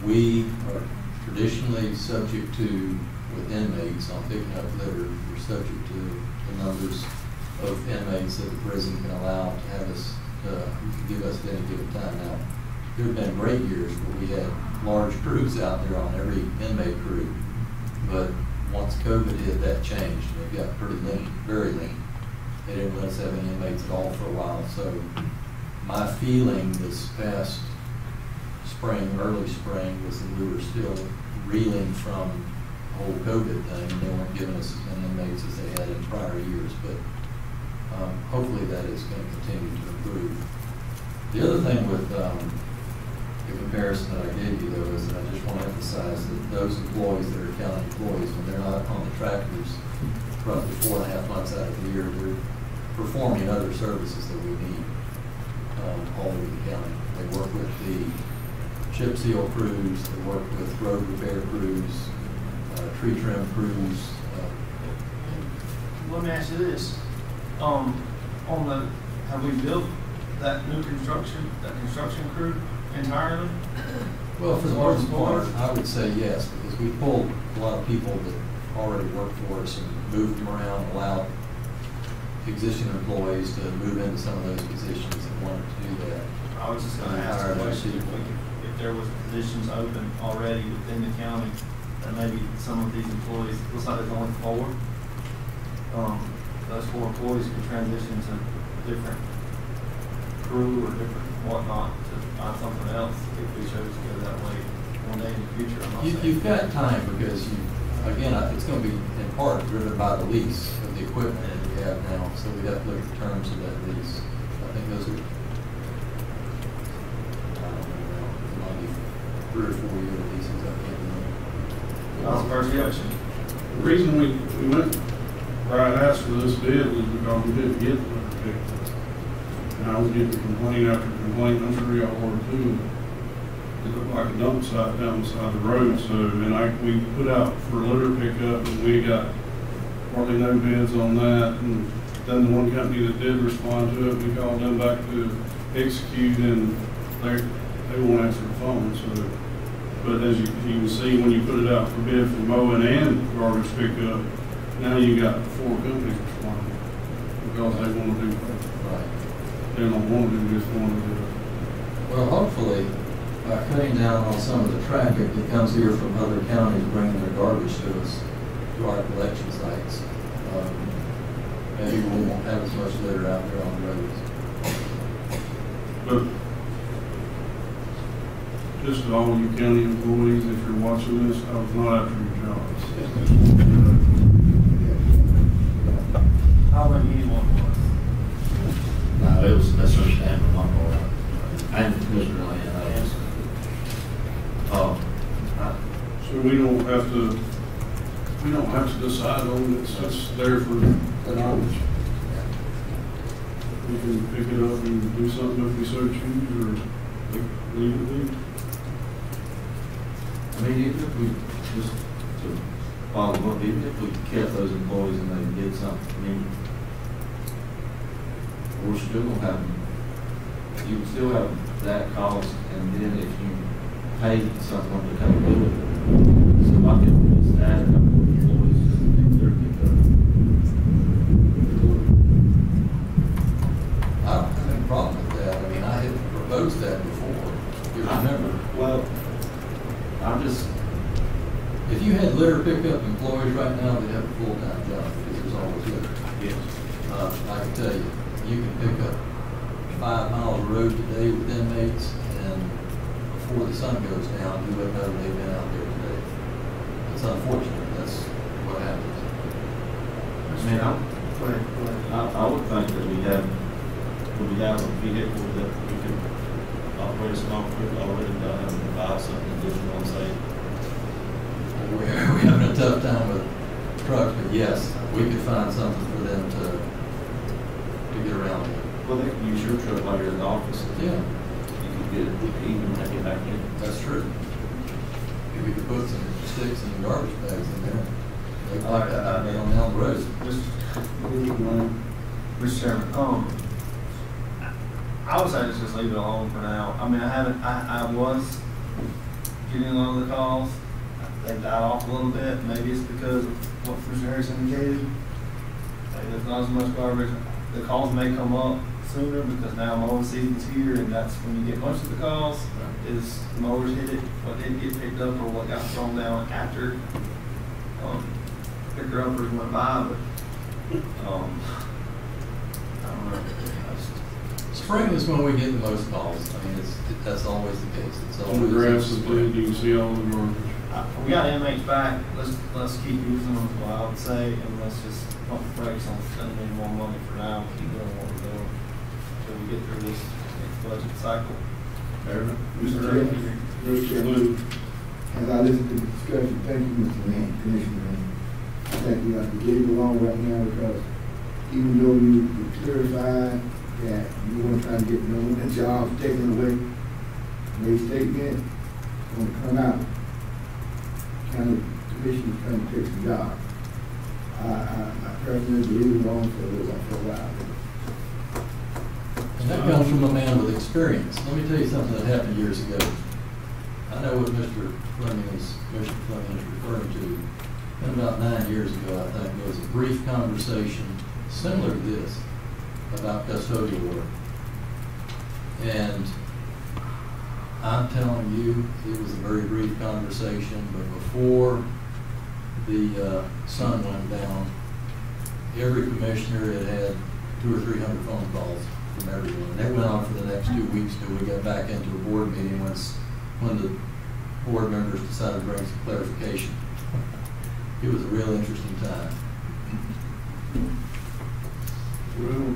we are traditionally subject to, with inmates on picking up litter, we're subject to the numbers of inmates that the prison can allow to have us, give us at any given time. Now, there have been great years where we had large crews out there on every inmate crew, but once COVID hit, that changed. It got pretty lean, very lean. they didn't let us have any inmates at all for a while. So my feeling this past spring, early spring, was that we were still reeling from the whole COVID thing, and they weren't giving us as many inmates as they had in prior years. But hopefully that is going to continue to improve. The other thing with the comparison that I gave you, though, is that I just want to emphasize that those employees that are county employees, when they're not on the tractors roughly 4.5 months out of the year, they're performing other services that we need all over the county. They work with the chip seal crews, they work with road repair crews, tree trim crews. Let me ask you this. Have we built that new construction crew entirely? Well, for the most part, I would say yes, because we pulled a lot of people that already work for us and moved them around, allowed existing employees to move into some of those positions that wanted to do that. I was just going to ask the question if there was positions open already within the county, that maybe some of these employees, looks like there's only 4. Those 4 employees could transition to a different crew or different whatnot to find something else if we chose to go that way one day in the future. I'm not saying. You've got time, because again, it's going to be in part driven by the lease of the equipment that we have now, so we have to look at the terms of that lease. I think those are, I don't know, maybe 3 or 4 year leases. I can't remember. That's the first question. The reason we went, or I asked for this bid, was because we didn't get the litter picked up. And I was getting complaint after complaint, I'm sure y'all were too. It looked like a dump site down the side of the road, so, and we put out for litter pickup, and we got hardly no bids on that, and then the one company that did respond to it, we called them back to execute, and they won't answer the phone, so. But as you can see, when you put it out for bid for mowing and garbage pickup, now you got 4 companies responding, because they want to do that. Right. They don't want to do, just want to do it. Well, hopefully, by cutting down on some of the traffic that comes here from other counties bringing their garbage to us, to our collection sites, maybe we won't have as much litter out there on the roads. But just to all you county employees, if you're watching this, I was not after your jobs. How many anyone was? No, it was a misunderstanding on my part. And Commissioner Lane, So we don't have to decide on it, it's just there for the knowledge. We can pick it up and do something if we so choose, or leave it be. I mean, even if we, just to follow up, even if we kept those employees and they did something, I mean, we're still gonna have, you can still have that cost, and then if you pay someone to come do it, so I can add a couple of employees just to make their pickup. I don't have any problem with that. I mean, I had proposed that before, if you remember. Well, I'm just, If you had litter pickup employees right now, they'd have a full-time job, because there's always litter. yes. I can tell you, you can pick up 5 miles of road today with inmates, and before the sun goes down, you wouldn't know they've been out there today. It's unfortunate, that's what happens. I mean, I would think that we have a vehicle that we could operate a small crew already, without having to buy something additional and say, We're having a tough time with trucks, but yes, we could find something for them to get around with. well, they can use your truck while you're in the office. Yeah, You could get it, even when they get back in. that's true. If we could put some sticks and garbage bags in there, they'd like that out down the road. Mr. Chairman, I would say just leave it alone for now. I mean, I was getting a lot of the calls. They died off a little bit. Maybe it's because of what Mr. Harrison indicated. Maybe there's not as much garbage. The calls may come up sooner because now mowing season's here, and that's when you get most of the calls. Is mowers hit it, what didn't get picked up, or what got thrown down after picker uppers went by. But Spring is when we get the most calls. I mean, that's always the case. It's On the always grass is spring. dead, you can see all the garbage. We got inmates back, let's keep using them, is what I would say, and let's just pump the brakes on spending any more money for now, keep doing what we're doing until we get through this next budget cycle. Mr. Chairman, as I listen to the discussion, thank you, Mr. Lane, Commissioner Lane. I think we have to get it along right now because even though you clarified that you want to try to get no jobs taken away, they statement going to come out. County Commission is trying to take some jobs. I personally believe it on for a while. And that comes from a man with experience. Let me tell you something that happened years ago. I know what Commissioner Fleming is referring to. And about 9 years ago, I think, there was a brief conversation similar to this about custodial work. And I'm telling you, it was a very brief conversation, but before the sun went down, every commissioner had 200 or 300 phone calls from everyone. And that went on for the next 2 weeks till we got back into a board meeting when the board members decided to bring some clarification. It was a real interesting time. Well,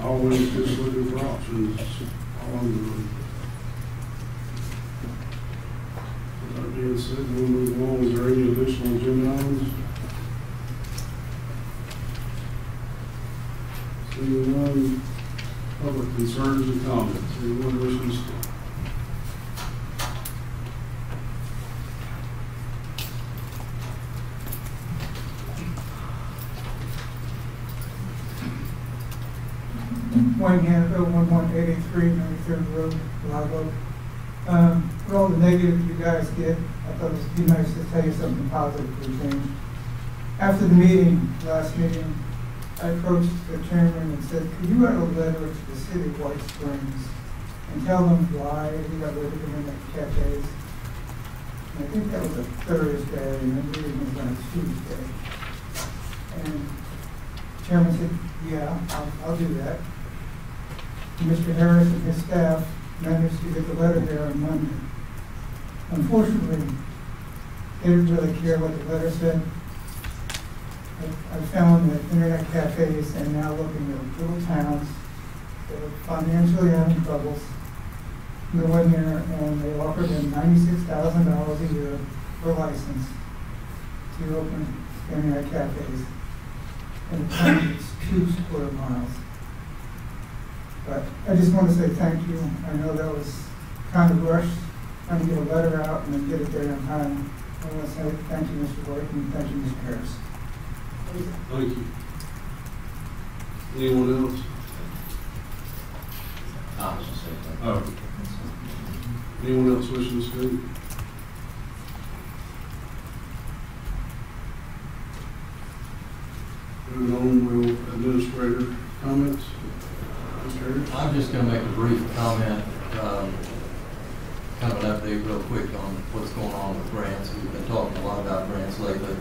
always just looking for options on the road. With that being said, we'll move along. Is there any additional agenda items? Seeing none, public concerns and comments. Anyone wishing to speak? Wayne Hannaford, 11883 93rd Road, Live Oak. For all the negative you guys get, I thought it would be nice to tell you something positive for a change. After the meeting, last meeting, I approached the chairman and said, could you write a letter to the city of White Springs and tell them why we got rid of the internet cafes? And I think that was a Thursday, and the meeting was on a Tuesday. And the chairman said, yeah, I'll do that. Mr. Harris and his staff managed to get the letter there on Monday. Unfortunately, they didn't really care what the letter said. I found that internet cafes are now looking at little towns that are financially having troubles. Go in there and they offer them $96,000 a year for license to open internet cafes. And the town is 2 square miles. But I just want to say thank you. I know that was kind of rushed, trying to get a letter out and then get it there in time. I want to say thank you, Mr. Blake, and thank you, Mr. Harris. Thank you. Anyone else? I was just saying that. Oh. Anyone else wishing to speak? Moving on, will administrator comments? Mr. Harris? I'm just going to make a brief comment, kind of an update real quick on what's going on with grants. We've been talking a lot about grants lately.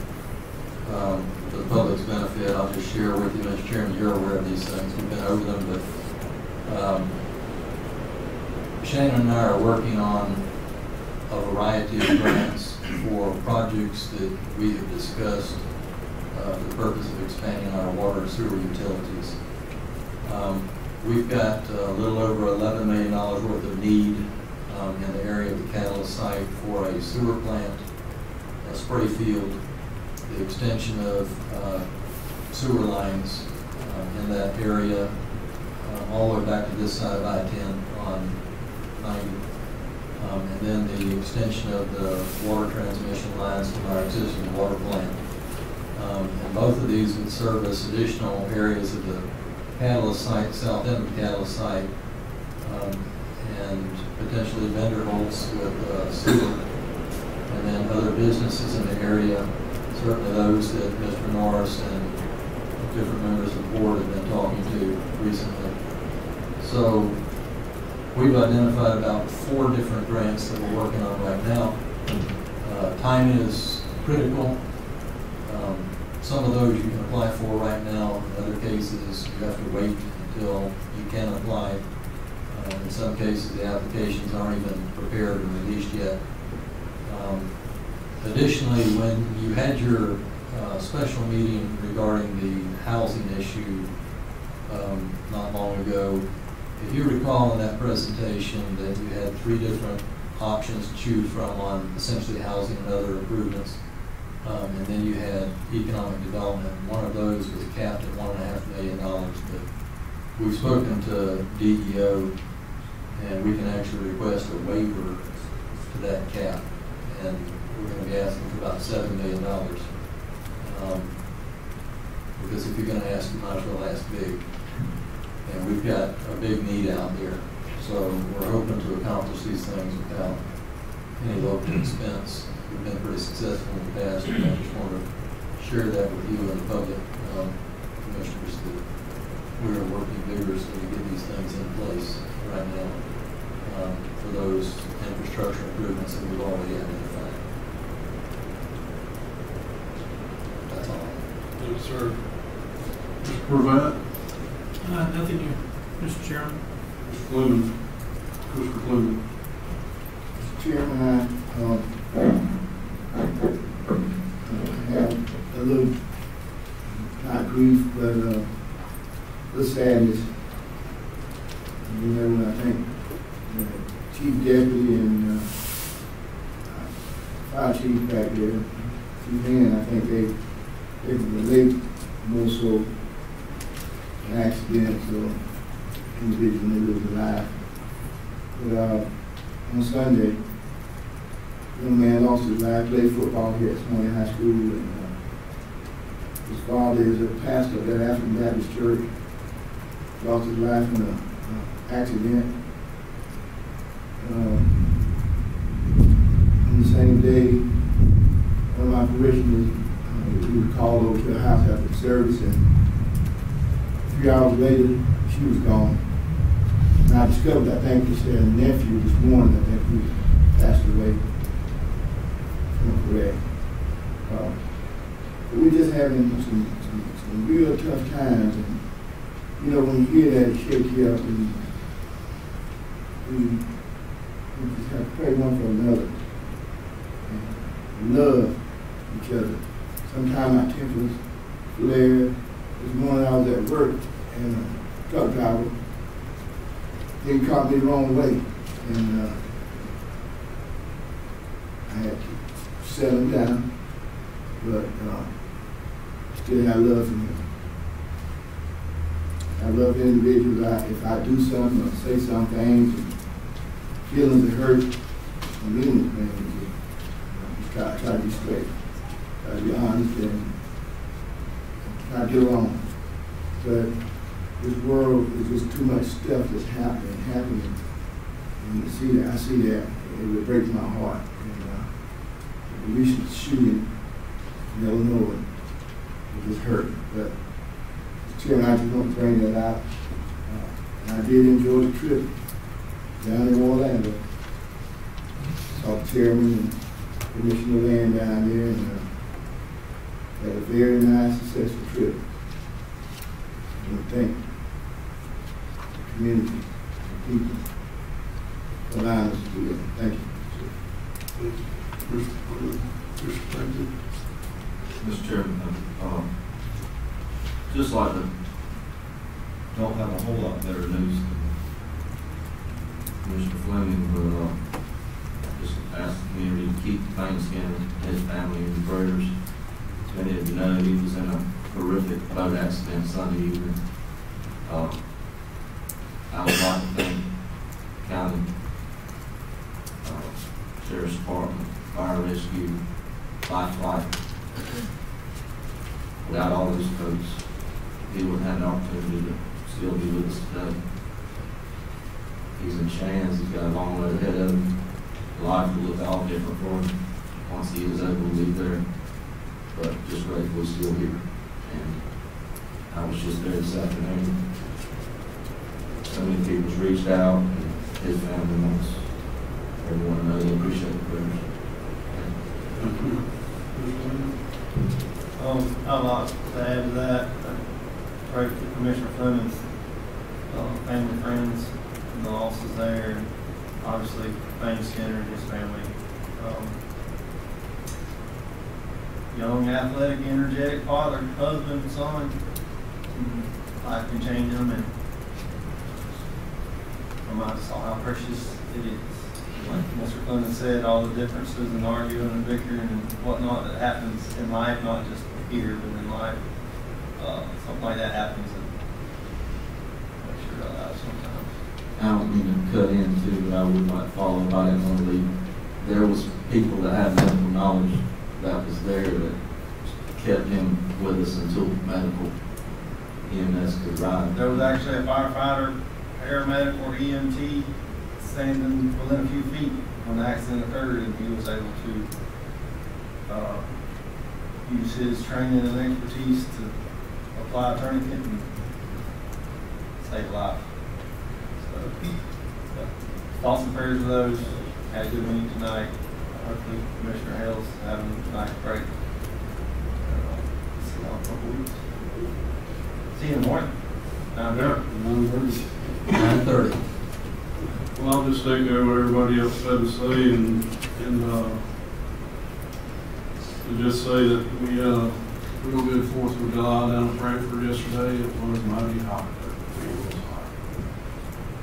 For the public's benefit, I'll just share with you, Mr. Chairman, you're aware of these things. We've been over them, but Shannon and I are working on a variety of grants for projects that we have discussed for the purpose of expanding our water and sewer utilities. We've got a little over $11 million worth of need in the area of the catalyst site for a sewer plant, a spray field, the extension of sewer lines in that area, all the way back to this side of I-10 on 90. And then the extension of the water transmission lines from our existing water plant. And both of these would service additional areas of the catalyst site, south end of the catalyst site, and potentially vendor holes with sewer, and then other businesses in the area, certainly those that Mr. Norris and different members of the board have been talking to recently. So we've identified about 4 different grants that we're working on right now. Time is critical. Some of those you can apply for right now. In other cases, you have to wait until you can apply. In some cases, the applications aren't even prepared or released yet. Additionally, when you had your special meeting regarding the housing issue not long ago, if you recall in that presentation that you had 3 different options to choose from on essentially housing and other improvements, and then you had economic development. One of those was capped at $1.5 million, but we've spoken to DEO, and we can actually request a waiver to that cap, and we're going to be asking for about $7 million. Because if you're going to ask, you might as well ask big. And we've got a big need out there. So we're hoping to accomplish these things without any local expense. We've been pretty successful in the past, and I just want to share that with you and the public, commissioners, that we are working vigorously to get these things in place right now for those infrastructure improvements that we've already identified. That's all. Yes, sir. Mr. Pravat? Nothing new, Mr. Chairman. Mr. Fleming? Commissioner Fleming? Mr. Chairman, I have a little, not grief, but a little sadness. You know, I think the chief deputy and fire chief back there, two men, I think they relate more so an accident or individual that lives alive. But on Sunday, a young man lost his life, played football here at Suwannee High School, and his father is a pastor of that African Baptist church. Lost his life in an accident. On the same day, one of my parishioners, we were called over to the house after the service, and 3 hours later, she was gone. And I discovered, I think, she said a nephew this morning, I think he passed away. Correct. But we're just having some real tough times, and you know, when you hear that, it shakes you up, and we just have to pray one for another and love each other. Sometimes our tempers flare. This morning I was at work, and a truck driver, he caught me the wrong way, and I had to set him down, but still have love for him. I love individuals. If I do something or say some things, and feelings that hurt, I mean things, I try to be straight, try to be honest, and try to get along. But this world is just too much stuff that's happening. And I see that, it breaks my heart. And the recent shooting in Illinois, it just hurt. But Chairman, I just want to bring that out. And I did enjoy the trip down in Orlando. Saw the chairman and Commissioner Land down there, and had a very nice, successful trip. I want to thank the community, the people, for allowing us to do that. Thank you. Mr. Chairman, just like don't have a whole lot better news than Mr. Fleming, but just ask the community to keep Thanksgiving and his family in prayers. Many of you know he was in a horrific boat accident Sunday evening. I would like to thank County Sheriff's Department, Fire Rescue, Life Flight. Without all those folks, he wouldn't have the opportunity to still be with us today. He's in Shands, he's got a long road ahead of him. Life will look all different for him once he is able to leave there. But just grateful he's still here. And I was just there this afternoon. So many people's reached out, and his family wants everyone to know they appreciate the prayers. Not a lot to add to that. Pray for Commissioner Fleming's family, friends, and the losses there, and obviously Wayne Skinner and his family. Young, athletic, energetic father, husband, son. Life can change them, and I saw how precious it is. Like Mr. Clemens said, all the differences and arguing and bickering and whatnot that happens in life, not just here, but in life. Something like that happens, and makes you realize sometimes. I don't mean to cut into, but I would like to follow, if I didn't want to leave. There was people that had medical knowledge that was there that kept him with us until medical EMS could arrive. There was actually a firefighter, paramedic, or EMT standing within a few feet when the accident occurred, and he was able to use his training and expertise to apply a tourniquet and save a life. So, thoughts and prayers for those. Had a good meeting tonight. Hopefully, Commissioner Hales having a nice break. See y'all in a couple weeks. See you in the morning. Down there. 9:30. Well, I'll just echo what everybody else had to say, and to just say that we had a real good 4th of July down at Frankfurt yesterday. It was mighty hot. It was hot.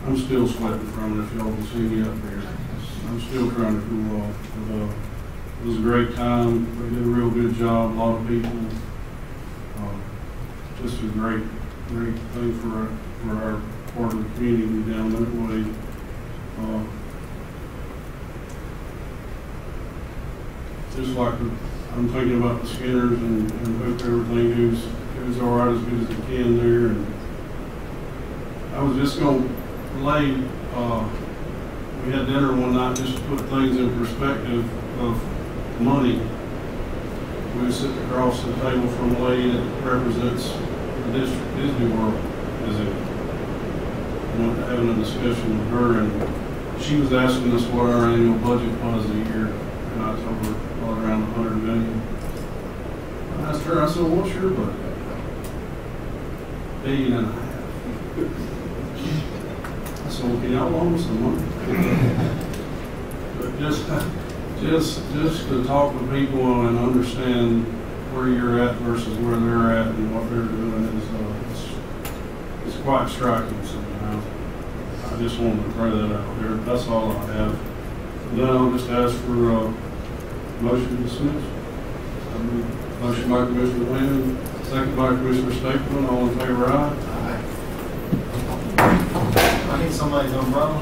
I'm still sweating from it, if y'all can see me up here. I'm still trying to cool off. But, it was a great time. They did a real good job. A lot of people. Just a great thing for our part of the community down that way. Just like I'm thinking about the Skinners and hope everything goes all right, as good as it can there. And I was just going to relay, we had dinner one night just to put things in perspective of money. We were sitting across the table from a lady that represents the district Disney World visit. We went to having a discussion with her, and she was asking us what our annual budget was a year, and I told her well, around $100 million. I asked her, I said, what's your budget? $1.5 billion. I said, well, can y'all loan us some money? But just to talk to people and understand where you're at versus where they're at and what they're doing is it's quite striking. So, I just wanted to throw that out there. That's all I have. And then I'll just ask for a motion to dismiss. Motion by Commissioner Wayne, second by Commissioner Stapleton. All in favor, aye? I need somebody's umbrella.